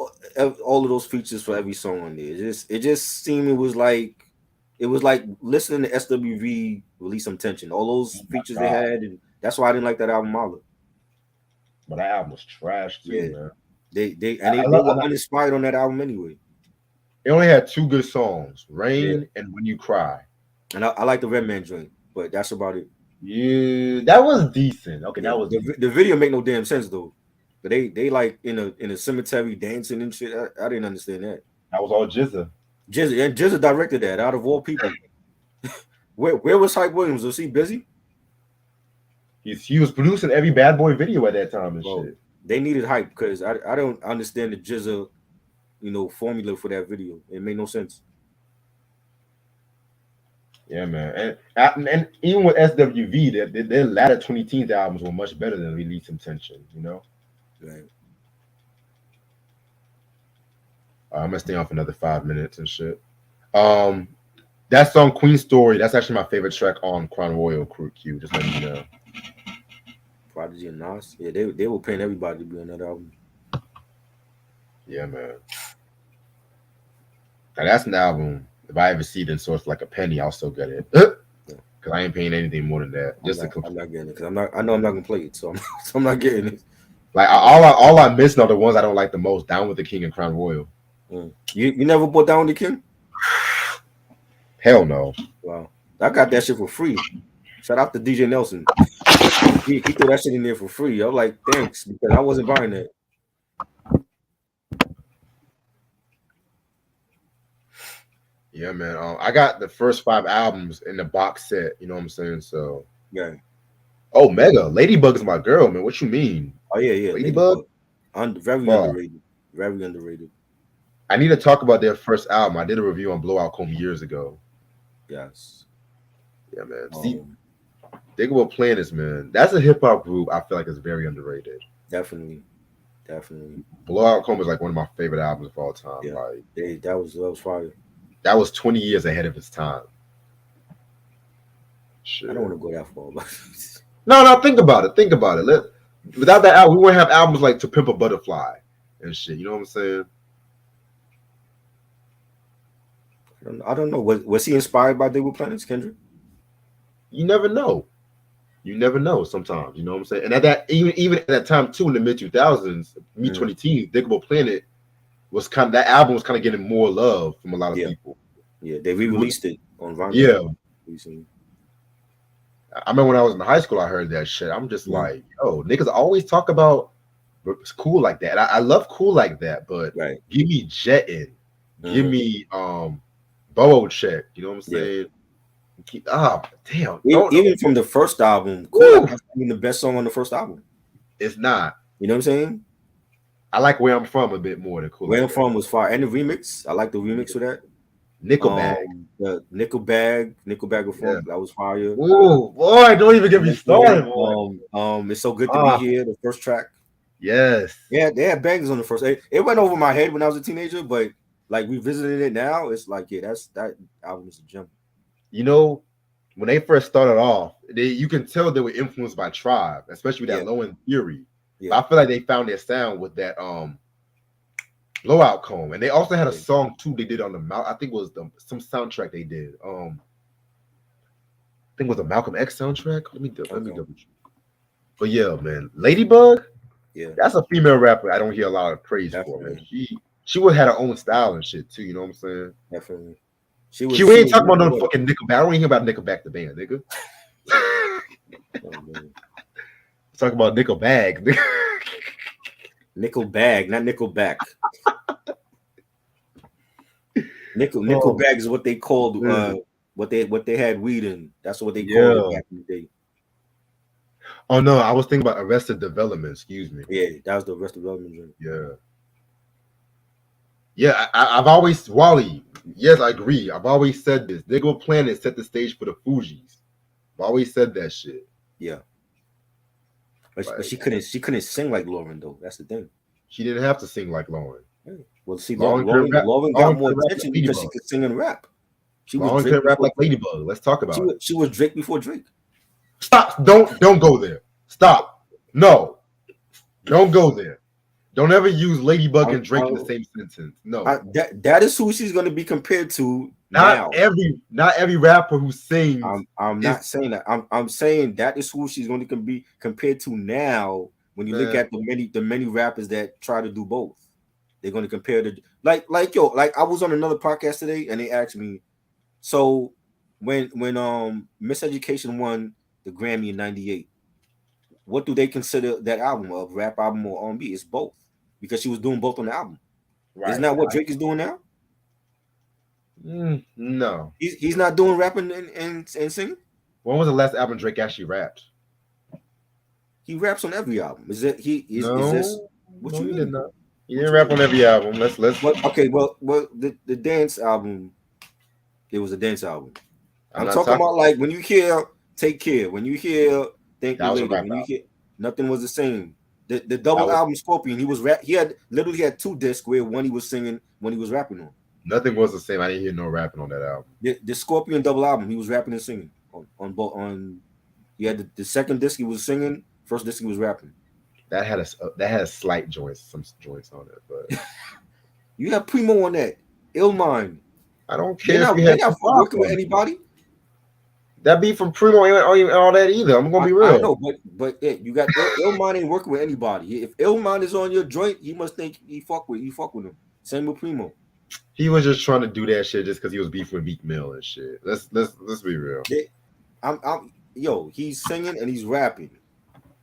all of those features for every song on there. It just seemed it was like listening to SWV release some tension. All those features they had, and that's why I didn't like that album either. But that album was trash too, man. They were uninspired on that album anyway. It only had 2 good songs, Rain and When You Cry. And I like the Redman joint, but that's about it. Yeah, that was decent. Okay, that was the video make no damn sense though. But they like in a cemetery dancing and shit. I didn't understand that. That was all Jizza. Jizza directed that out of all people. Where was Hype Williams? Was he busy? He was producing every Bad Boy video at that time and shit. They needed hype because I don't understand the Jizza, formula for that video. It made no sense. Yeah, man, and even with SWV, their latter 20 Teens albums were much better than Release Some Tension, Right. I'm gonna stay on for another 5 minutes and shit. That song Queen Story, that's actually my favorite track on Crown Royal Q. Just letting you know. Prodigy and Nas, yeah, they were paying everybody to be on that album. Yeah, man. Now that's an album. If I ever see it in source like a penny, I'll still get it. Because I ain't paying anything more than that. I'm not getting it because I know I'm not gonna play it, so I'm not getting it. Like all I'm missing are the ones I don't like the most. Down with the King and Crown Royal. You never bought Down with the King? Hell no. Wow, I got that shit for free. Shout out to DJ Nelson. He threw that shit in there for free. I was like, thanks, because I wasn't buying that. Yeah, man. I got the first 5 albums in the box set. You know what I'm saying? So yeah. Oh, Mega Ladybug is my girl, man. What you mean? Oh yeah. Ladybug. Very underrated. Very underrated. I need to talk about their first album. I did a review on Blowout Comb years ago. Yes. Yeah, man. See, think about Planets, man. That's a hip hop group I feel like is very underrated. Definitely. Blowout Comb is like one of my favorite albums of all time. Yeah. Like that was fire. That was 20 years ahead of its time. Shit. I don't want to go that far, but no, think about it. Without that album, we wouldn't have albums like To Pimp a Butterfly and shit. You know what I'm saying? I don't know. Was he inspired by They Were Planets, Kendrick? You never know. Sometimes. You know what I'm saying? And at that, even at that time too, in the mid 2000s, Me 20 Teens, Diggable Planet was that album was kind of getting more love from a lot of people. Yeah, they re-released it on vinyl. Yeah. Recently. I remember when I was in high school, I heard that shit. I'm just like, yo, niggas always talk about it's cool like that. I love cool like that, but give me Jettin'. Give me Bowo Check. You know what I'm Yeah. saying? Damn. Even from the first album, cool. That's the best song on the first album. It's not. You know what I'm saying? I like Where I'm From a bit more than Cool. Where I'm From was fire. And the remix. I like the remix for that. Nickelback. The Nickelback of Funk, that was fire. Ooh, boy, don't even get me started, boy. It's So Good to Be Here, the first track. Yes. Yeah, they had bangers on the first. It went over my head when I was a teenager, but like revisiting it now, it's like, yeah, that album is a gem. You know, when they first started off, you can tell they were influenced by Tribe, especially with that Low End Theory. Yeah. But I feel like they found their sound with that Low Outcome, and they also had a song too they did on the I think it was some soundtrack they did. I think it was a Malcolm X soundtrack. Let me double check. But yeah, man, Ladybug. Yeah, that's a female rapper I don't hear a lot of praise for, man. She would have her own style and shit too. You know what I'm saying? Definitely. She ain't talking about no fucking Nickelback. I don't even hear about Nickelback the band, nigga. Talk about Nickelback. Nickelbag, not Nickelback. Nickelbag is what they called what they had weed in. That's what they called it back in the day. Oh no, I was thinking about Arrested Development. Excuse me. Yeah, that was the Arrested Development joint. Yeah. Yeah, I've always Wally. Yes, I agree. I've always said this. Nigga Planet set the stage for the Fugees. I've always said that shit. Yeah. But she couldn't sing like Lauren though. That's the thing. She didn't have to sing like Lauren. Well, see, Lauren got more attention because she could sing and rap. Lauren could rap like Ladybug. Let's talk about it. She was Drake before Drake. Stop! Don't go there. Stop! No, don't go there. Don't ever use Ladybug and Drake in the same sentence. No, that is who she's going to be compared to. Not every rapper who sings. I'm not saying that. I'm saying that is who she's going to be compared to now. When you look at the many rappers that try to do both, they're going to compare the like I was on another podcast today and they asked me, so when Miseducation won the Grammy in '98, what do they consider that album, a rap album or R&B? It's both, because she was doing both on the album. Right, isn't that what Drake is doing now? No, he's not doing rapping and singing. When was the last album Drake actually rapped? He raps on every album. Is it he? Is this what you mean? He didn't rap on every album. Let's. Well, the dance album. It was a dance album. I'm talking about like when you hear Take Care, when you hear Thank You Later, when you hear Nothing Was the Same. The double album Scorpion, he had literally two discs where one he was singing, one he was rapping on. Nothing Was the Same. I didn't hear no rapping on that album. The Scorpion double album, he was rapping and singing on both. He had the second disc he was singing, first disc he was rapping. That had slight joints, some joints on it, but you have Primo on that. Illmind. I don't care. They're not working with anybody. That beat from Primo ain't all that either. I'm gonna be real. I know, but you got Illmind ain't working with anybody. If Illmind is on your joint, you must think you fuck with him. Same with Primo. He was just trying to do that shit just because he was beefing with Meek Mill and shit. Let's be real. He's singing and he's rapping.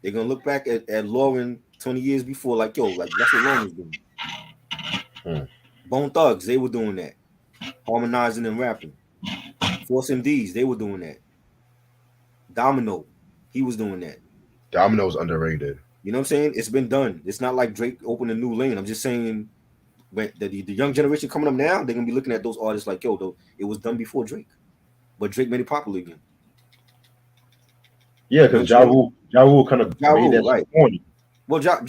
They're gonna look back at Lauren 20 years before, like that's what Lauren was doing. Bone Thugs, they were doing that, harmonizing and rapping. Force MDs, they were doing that. Domino, he was doing that. Domino's underrated. You know what I'm saying? It's been done. It's not like Drake opened a new lane. I'm just saying, when the young generation coming up now, they're gonna be looking at those artists like, though it was done before Drake, but Drake made it popular again. Yeah, because Ja Rule kind of made that right. Corny. Well, Ja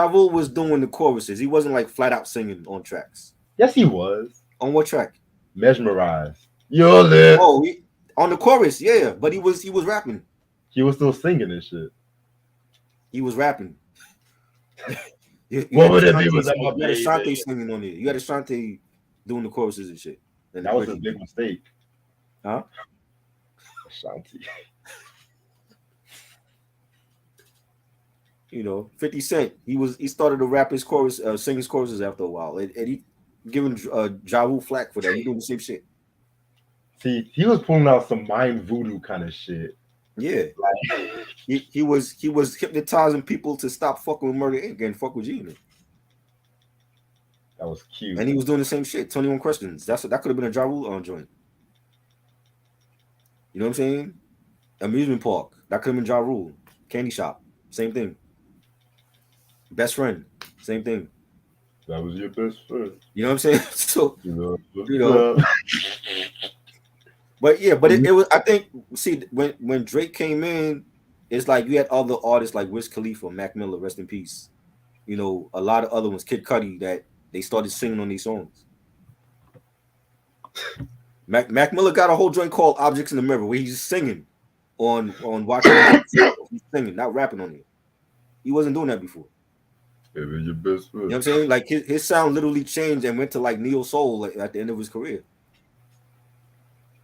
Rule was doing the choruses. He wasn't like flat out singing on tracks. Yes, he was. On what track? Mesmerized. You're lit. Oh, on the chorus, yeah, but he was rapping. He was still singing and shit. He was rapping. What would it be with you had Ashanti singing on it. You had Ashanti doing the choruses and shit. And that was a big mistake. Huh? Ashanti. 50 Cent. He started to rap his chorus, sing his choruses after a while, and he giving Ja Rule flack for that. He doing the same shit. See, he was pulling out some mind voodoo kind of shit. Yeah, he was hypnotizing people to stop fucking with Murder Inc. and fuck with Gina. That was cute. And he was doing the same shit. 21 Questions. That could have been a Ja Rule joint. You know what I'm saying? Amusement Park. That could have been Ja Rule. Candy Shop. Same thing. Best Friend. Same thing. That was your best friend. You know what I'm saying? So, You you know. But yeah, but it was, I think, see, when Drake came in, it's like you had other artists like Wiz Khalifa, Mac Miller, rest in peace. You know, a lot of other ones, Kid Cudi, that they started singing on these songs. Mac Miller got a whole joint called Objects in the Mirror where he's singing on watching he's singing, not rapping on it. He wasn't doing that before. It was your best friend. You know what I'm saying? Like his sound literally changed and went to like neo soul at the end of his career.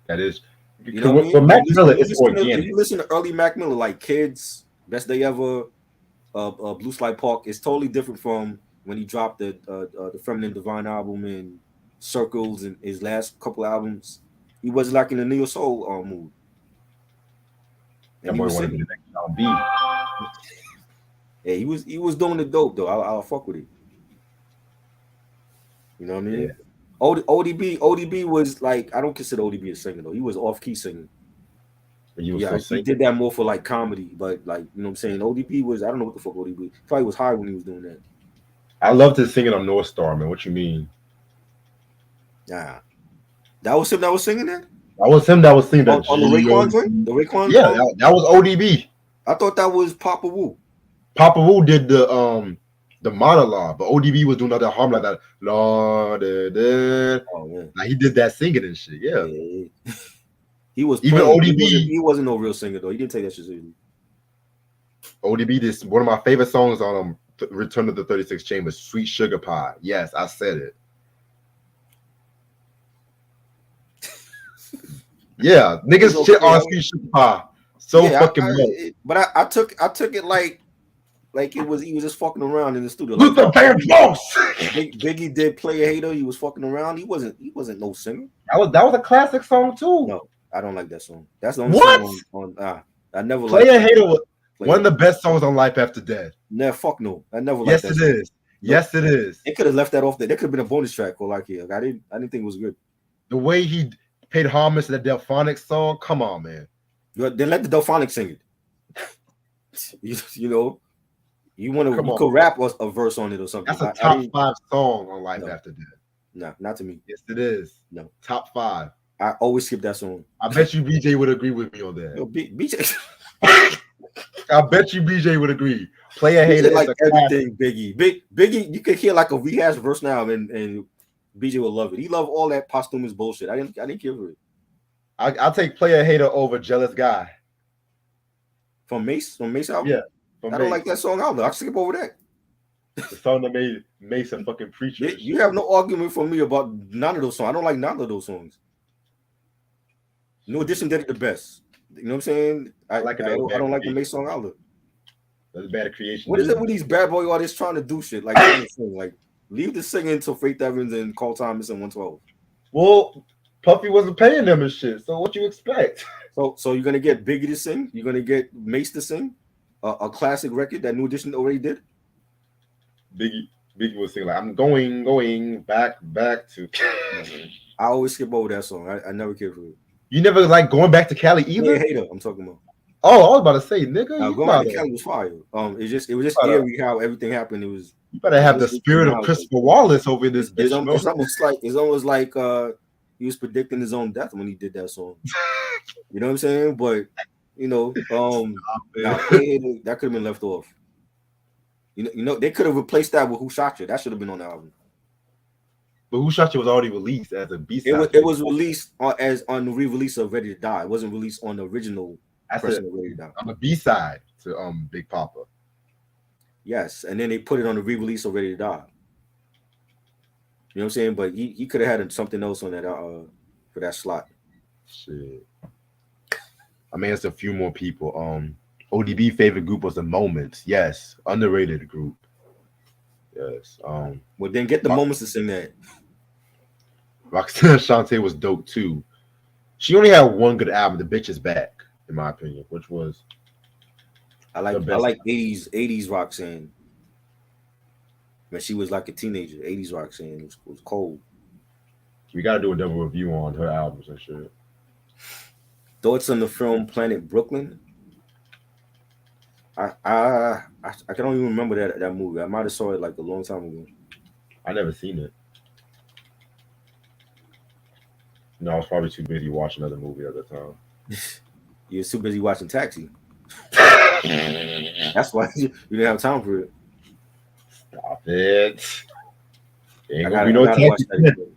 That is, you know what I mean? For Mac Miller, it's organic. If you listen to early Mac Miller, like Kids, Best Day Ever, Blue Slide Park, it's totally different from when he dropped the Feminine Divine album and Circles and his last couple albums. He was like in the neo soul mood. That boy wanted to be the next Sean B. Yeah, he was doing the dope though. I'll fuck with it. You know what I mean? Yeah. ODB was like, I don't consider ODB a singer though. He was off key singing. He did that more for like comedy, but like, you know what I'm saying? ODB was, I don't know what the fuck ODB. Probably was high when he was doing that. I loved his singing on North Star, man. What you mean? Nah. That was him that was singing that? That was him that was singing that. On the Raekwon joint? The Raekwon Yeah, that was ODB. I thought that was Papa Wu. Papa Wu did the monologue, but ODB was doing other harm like that. Lord, oh man, like he did that singing and shit. Yeah. He was even playing. ODB. He wasn't no real singer though. He didn't take that shit seriously. ODB, this one of my favorite songs on Return of the 36 Chambers, Sweet Sugar Pie. Yes, I said it. Yeah, niggas shit on Sweet Sugar Pie. So fucking much. But I took it like he was just fucking around in the studio. With the band boss. Biggie did Play a Hater. He was fucking around. He wasn't no singer. That was a classic song too. No, I don't like that song. That's the only song on I never Play a Hater was one of the best songs on Life After Death. Nah, fuck no. I never liked that song. Yes, it is. No. Yes, it is. It could have left that off there. There could have been a bonus track or like here. I didn't think it was good. The way he paid homage to the Delphonics song. Come on, man. Then let the Delphonics sing it. you know, you could rap a verse on it or something. That's a top 5 song on Life After Death. No, not to me. Yes, it is. No, top 5. I always skip that song. I bet you BJ would agree with me on that. Yo, BJ. I bet you BJ would agree. Play a Hater like everything Biggie. Biggie, you could hear like a rehashed verse now, and BJ will love it. He loved all that posthumous bullshit. I didn't care for it. I'll take Play a Hater over Jealous Guy. From Mace album? Yeah. I don't like that song either. I'll skip over that. The song that made Mace a fucking preacher. You have no argument from me about none of those songs. I don't like none of those songs. New Edition did it the best. You know what I'm saying? I don't like the Mace song either. That's bad creation. What is it with these bad boy artists trying to do shit? Like, leave the singing to Faith Evans and Carl Thomas and 112. Well, Puffy wasn't paying them and shit. So what you expect? So you're gonna get Biggie to sing? You're gonna get Mace to sing? A classic record that New Edition already did? Biggie was singing like, I'm going back to. I always skip over that song. I never cared for it. You never like going back to Cali either? Yeah, Hater, I'm talking about. Oh, I was about to say, nigga. Going back to Cali was fire. It was just eerie how everything happened. It was. You better have the spirit of Christopher Wallace over in this bitch. It's almost like he was predicting his own death when he did that song. You know what I'm saying? But you know, that could have been left off. You know, they could have replaced that with Who Shot You. That should have been on the album. But Who Shot You was already released as a B-side. It was released as on the re-release of Ready to Die. It wasn't released on the original version of Ready to Die. On the B-side to Big Papa. Yes, and then they put it on the re-release of Ready to Die. You know what I'm saying? But he could have had something else on that for that slot. Shit. I mean, it's a few more people. ODB favorite group was The Moments. Yes, underrated group. Yes. Well, then get The Moments to sing that. Roxanne Shante was dope too. She only had one good album, The Bitch Is Back, in my opinion, which was I like 80s Roxanne. when she was like a teenager. 80s Roxanne. It was cold. We gotta do a double review on her albums and shit. Thoughts on the film Planet Brooklyn? I don't even remember that movie. I might have saw it like a long time ago. I never seen it. No, I was probably too busy watching another movie at the time. You're too busy watching Taxi. That's why you didn't have time for it. Stop it. Ain't I gonna be no gotta watch taxi. that again.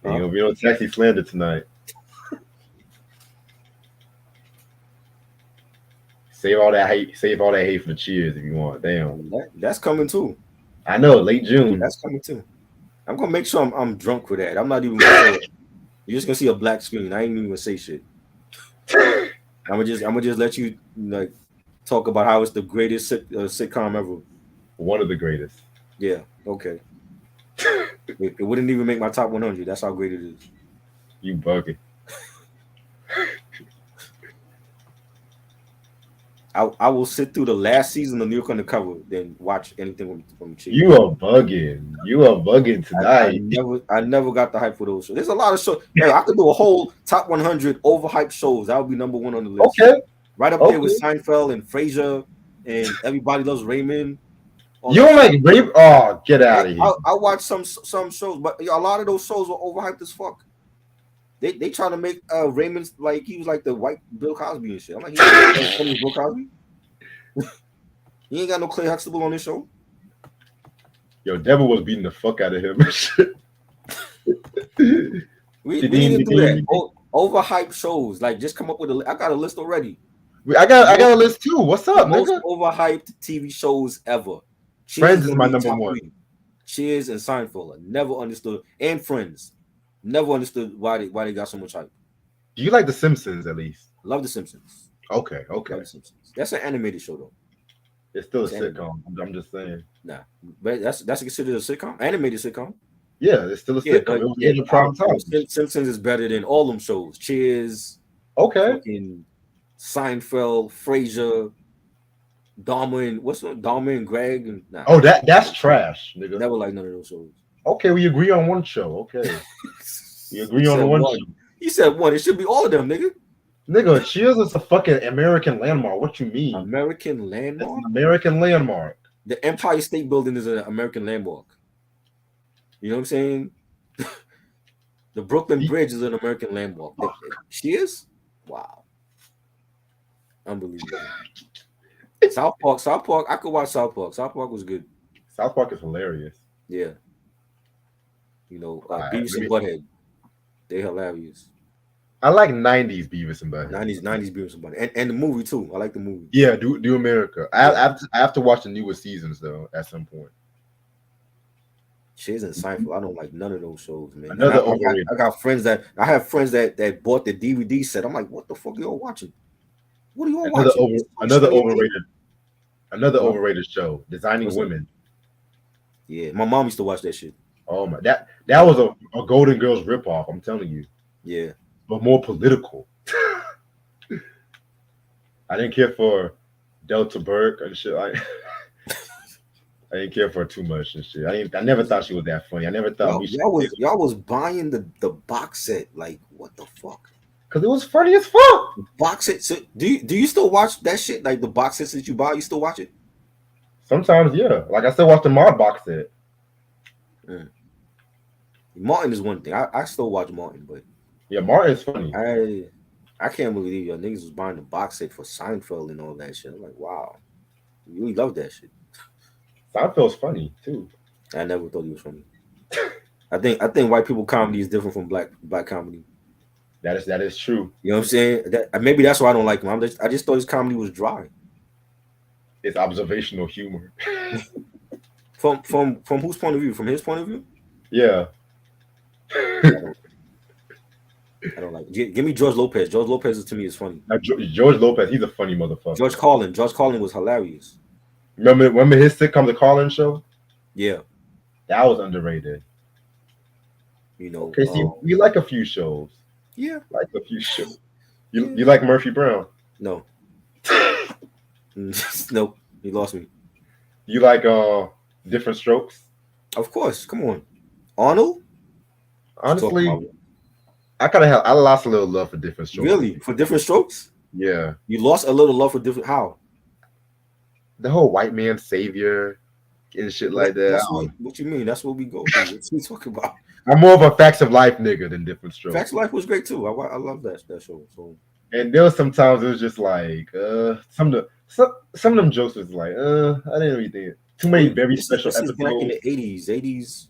Ain't gonna be no taxi slander tonight. Save all that hate. Save all that hate for the Cheers if you want. Damn. That's coming too. I know. Late June. That's coming too. I'm gonna make sure I'm drunk for that. I'm not even gonna say it. You're just gonna see a black screen. I ain't even gonna say shit. I'm gonna just let you like talk about how it's the greatest sitcom ever. One of the greatest. Yeah. Okay. It wouldn't even make my top 100. That's how great it is. You bugging. I will sit through the last season of New York Undercover, then watch anything from Cheers. You are bugging. You are bugging tonight. I never got the hype for those shows. There's a lot of shows. Yeah, I could do a whole top 100 overhyped shows. That would be number one on the list. Okay. Right up there with Seinfeld and Frasier and Everybody Loves Raymond. You don't like Raymond? Oh, get out of here. I watched some shows, but a lot of those shows were overhyped as fuck. They trying to make Raymond like he was like the white Bill Cosby and shit. I'm like, he ain't Bill Cosby. He ain't got no Clay Huxtable on this show. Yo, Devil was beating the fuck out of him. we didn't do that. Overhyped shows, like just come up with I got a list already. I got a list too. What's up, most nigga? Overhyped TV shows ever. Friends is my number one. Cheers and Seinfeld. I never understood, and Friends. Never understood why they got so much hype. Do you like The Simpsons at least? Love The Simpsons. Okay. Love The Simpsons. That's an animated show though. It's still a sitcom. I'm just saying. Nah, but that's considered a sitcom, animated sitcom. Yeah, it's still a sitcom. It was in the prime time. Simpsons is better than all them shows. Cheers. Okay. Fucking Seinfeld, Frasier, Dahmer and Greg and nah. Oh, that's trash, nigga. Never like none of those shows. Okay, we agree on one show. Okay. We agree on one show. You said one. It should be all of them, nigga. Nigga, Cheers is a fucking American landmark. What you mean? American landmark? It's an American landmark. The Empire State Building is an American landmark. You know what I'm saying? The Brooklyn Bridge is an American landmark. Cheers? Wow. Unbelievable. South Park. I could watch South Park. South Park was good. South Park is hilarious. Yeah. You know, Beavis and Butthead. They're hilarious. I like 90s Beavis and Butthead. 90s Beavis and Butthead. And the movie too. I like the movie. Yeah, Do America. I have to watch the newest seasons though at some point. Cheers and Seinfeld. I don't like none of those shows, man. I got friends that have friends that bought the DVD set. I'm like, what the fuck are y'all watching? What are y'all watching? Another overrated show, Designing Women. Yeah, my mom used to watch that shit. Oh my, that was a Golden Girls ripoff. I'm telling you. Yeah, but more political. I didn't care for Delta Burke and shit. I didn't care for her too much and shit. I never thought she was that funny. I never thought y'all was buying the box set. Like, what the fuck? Because it was funny as fuck. Box set. So do you still watch that shit? Like the box sets that you buy, you still watch it? Sometimes, yeah. Like I still watch the Mod box set. Martin is one thing. I still watch Martin, but yeah, Martin's funny. I can't believe y'all niggas was buying the box set for Seinfeld and all that shit. I'm like, wow, you really love that shit. Seinfeld's funny too. I never thought he was funny. I think white people comedy is different from black comedy. That is true. You know what I'm saying? Maybe that's why I don't like him. I just thought his comedy was dry. It's observational humor. From whose point of view? From his point of view? Yeah. I don't like it. Give me George Lopez. George Lopez to me is funny. George Lopez, he's a funny motherfucker. George Carlin was hilarious. Remember his sitcom, The Carlin Show? Yeah. That was underrated. You know. Okay, see, we like a few shows. Yeah. Like a few shows. You like Murphy Brown? No. Nope. You lost me. You like Different Strokes? Of course, come on, Arnold. Talking Honestly, about I lost a little love for Different Strokes. really for Different Strokes. Yeah, You lost a little love for different. How? the whole white man savior and shit like that. That's what you mean. That's what we go through. What you talking about? I'm more of a facts of life nigga than Different Facts Strokes. of Life was great too. I love that show. So And there was sometimes it was just like some of them jokes was like I didn't really think it. Too many very special this is back in episodes. the 80s.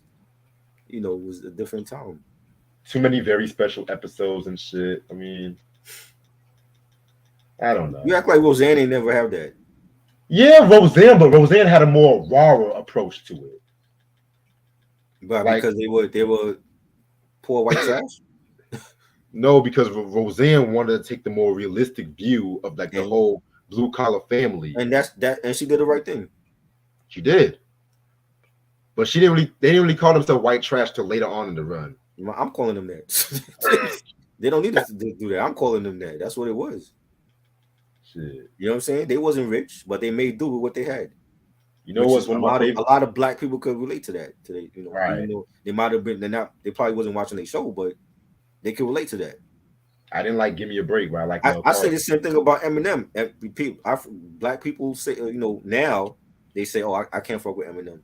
80s, was a different time. Too many very special episodes and shit. I mean, I don't know. You act like Roseanne ain't never have that. Yeah, but Roseanne had a more rawer approach to it. But Like because they were poor white trash. no, because Roseanne wanted to take the more realistic view of like the And whole blue collar family. and and she did the right thing. She did, but she didn't really. They didn't really call themselves white trash till later on in the run. I'm calling them that. They don't need us to do that. I'm calling them that. That's what it was. Shit, You know what I'm saying? They wasn't rich, but they made do with what they had. you know Which what's is one of my a favorite? lot of black people could relate to that today. Right. Even though they might have been they probably wasn't watching their show, but they could relate to that. I didn't like Give Me a Break, but I like I say the same thing about Eminem. Black people say, now they say, "Oh, I can't fuck with Eminem,"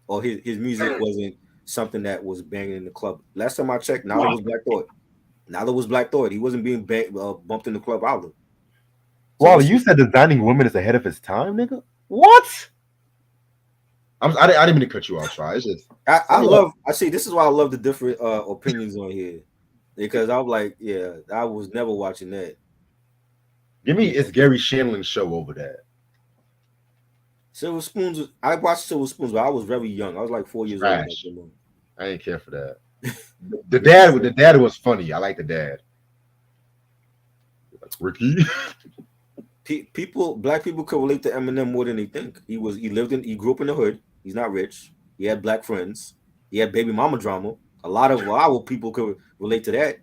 or his music wasn't something that was banging in the club. Last time I checked, now was Black Thought. Now was Black Thought. He wasn't being bumped in the club either. So Wally, you said Designing Women is ahead of its time, nigga. What? I didn't mean to cut you off, try. It's just I see. This is why I love the different opinions on here, because I'm like, yeah, I was never watching that. give me it's Gary Shandling's show over that. Silver Spoons. I watched Silver Spoons, but I was very young. I was like 4 years old. I didn't care for that. The dad was funny. I like the dad. Like Ricky. Black people could relate to Eminem more than they think. He grew up in the hood. He's not rich. He had black friends. He had baby mama drama. A lot of our people could relate to that.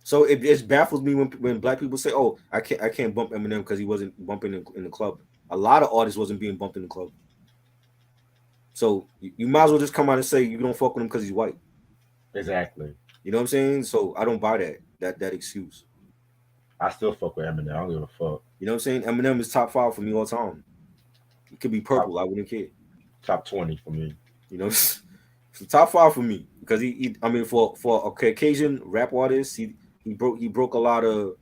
So it baffles me when black people say, "Oh, I can't bump Eminem because he wasn't bumping in the club." A lot of artists wasn't being bumped in the club. So you might as well just come out and say you don't fuck with him because he's white. Exactly. You know what I'm saying? So I don't buy that excuse. I still fuck with Eminem. I don't give a fuck. You know what I'm saying? Eminem is top 5 for me all time. It could be purple. I wouldn't care. Top 20 for me. You know, it's top 5 for me because I mean, for a Caucasian rap artist, he broke a lot of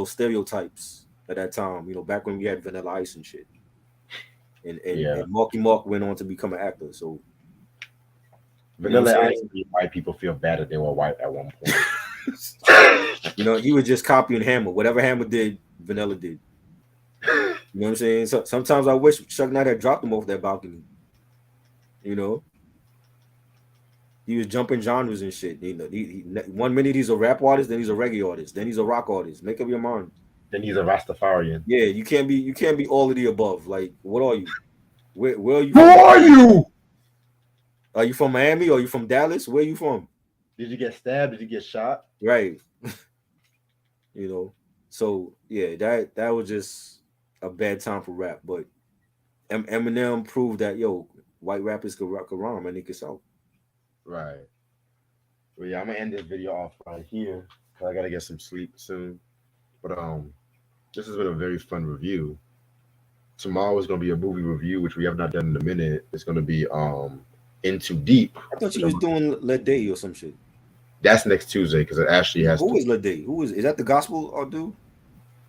stereotypes at that time. Back when we had Vanilla Ice and shit, and Marky Mark went on to become an actor. So Vanilla Ice made white people feel bad that they were white at one point. He was just copying Hammer. Whatever Hammer did, Vanilla did. You know what I'm saying? So sometimes I wish Chuck Knight had dropped him off that balcony. He was jumping genres and shit. He 1 minute he's a rap artist, then he's a reggae artist, then he's a rock artist. Make up your mind. Then he's a Rastafarian. Yeah, you can't be all of the above. Like, what are you? Where are you? Who are you? Are you from Miami or are you from Dallas? Where are you from? Did you get stabbed? Did you get shot? Right. So yeah, that was just a bad time for rap. But Eminem proved that white rappers could rhyme and they could sell. Right. Well, yeah, I'm gonna end this video off right here because I gotta get some sleep soon. But this has been a very fun review. Tomorrow is gonna be a movie review, which we have not done in a minute. It's gonna be Into Deep. I thought you was doing Let Day or some shit. That's next Tuesday because it actually has. Who is Let Day? Is that the gospel or dude?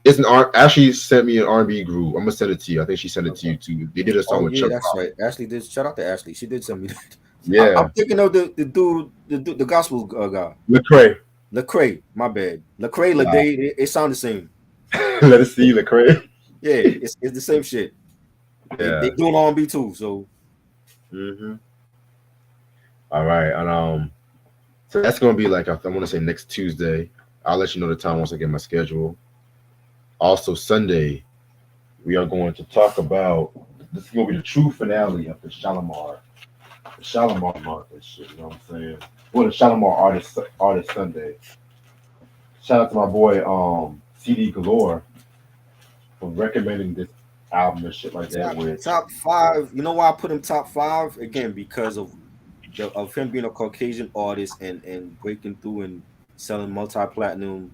It's Ashley sent me an R&B group. I'm gonna send it to you. I think she sent it to you too. They did a song with Chuck. That's right. Ashley did. Shout out to Ashley. She did send me that. Yeah. I'm thinking of the dude, the gospel guy. Lecrae. My bad. Lecrae, Let Day. It sound the same. Let us see Lecrae. Yeah, it's the same shit. Yeah. They doing R&B too. So. Mm-hmm. All right, and so that's gonna be like I want to say next Tuesday. I'll let you know the time once I get my schedule. Also Sunday, we are going to talk about this is gonna be the true finale of the Shalimar month and shit. You know what I'm saying? Well, the Shalimar artist Sunday. Shout out to my boy CD Galore for recommending this album and shit like that. Which Top 5. You know why I put him top 5? Again, because of him being a Caucasian artist and breaking through and selling multi-platinum.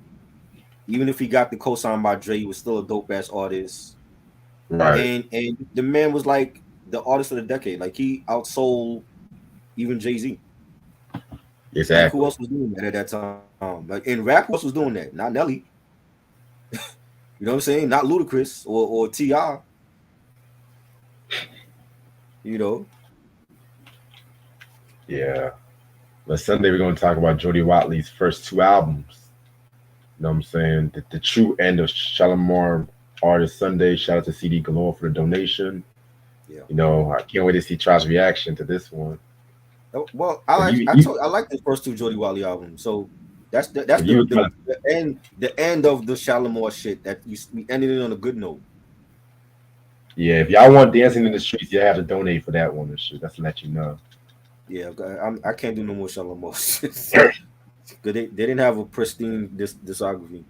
Even if he got the co-sign by Dre, he was still a dope ass artist. right, And the man was like the artist of the decade. Like he outsold even Jay-Z. exactly. Like who else was doing that at that time? Like in rap, who else was doing that? Not Nelly. You know what I'm saying? Not Ludacris or T.I. You know. Yeah. But Sunday we're gonna talk about Jody Watley's first 2 albums. You know what I'm saying? The true end of Shalimar Artist Sunday. Shout out to CD Galore for the donation. Yeah. You know, I can't wait to see Tri's reaction to this one. Well, You, I you, like the first 2 Jody Watley albums. So that's you was about the end of the Shalimar shit that we ended it on a good note. yeah, if y'all want Dancing in the Streets, you have to donate for that one and shit. That's to let you know. Yeah, I can't do no more Shalimar shit. They didn't have a pristine discography.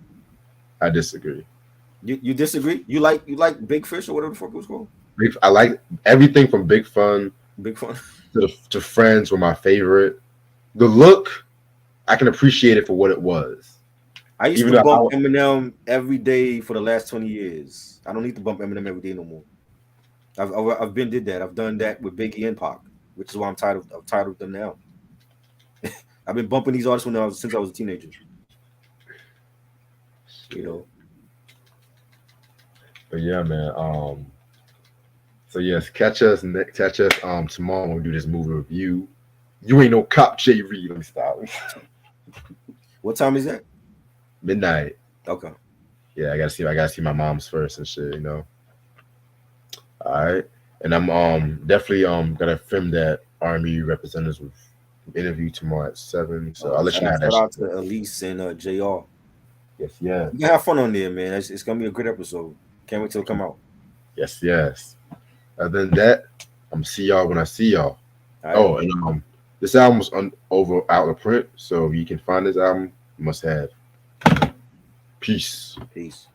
I disagree. You disagree? You like Big Fish or whatever the fuck it was called? I like everything from Big Fun Big Fun. to Friends were my favorite. The look, I can appreciate it for what it was. I used Even to though bump Eminem every day for the last 20 years. I don't need to bump Eminem every day no more. I've been did that. I've done that with Biggie and Pac, which is why I'm tired of them now. I've been bumping these artists since I was a teenager. You know. But yeah, man. So yes, catch us tomorrow when we do this movie review. You ain't no cop, J. Reed. Let me stop. What time is that? Midnight. Okay. Yeah, I gotta see my mom's first and shit, you know. All right. And I'm definitely gonna film that Army representatives with interview tomorrow at 7. So I'll let you know how that shout out shit to Elise and JR. Yes, yes. You can have fun on there, man. It's gonna be a great episode. Can't wait till it come out. Yes, yes. Other than that, I'm gonna see y'all when I see y'all. All right. Oh, and this album was out of print, so if you can find this album, you must have. Peace. Peace.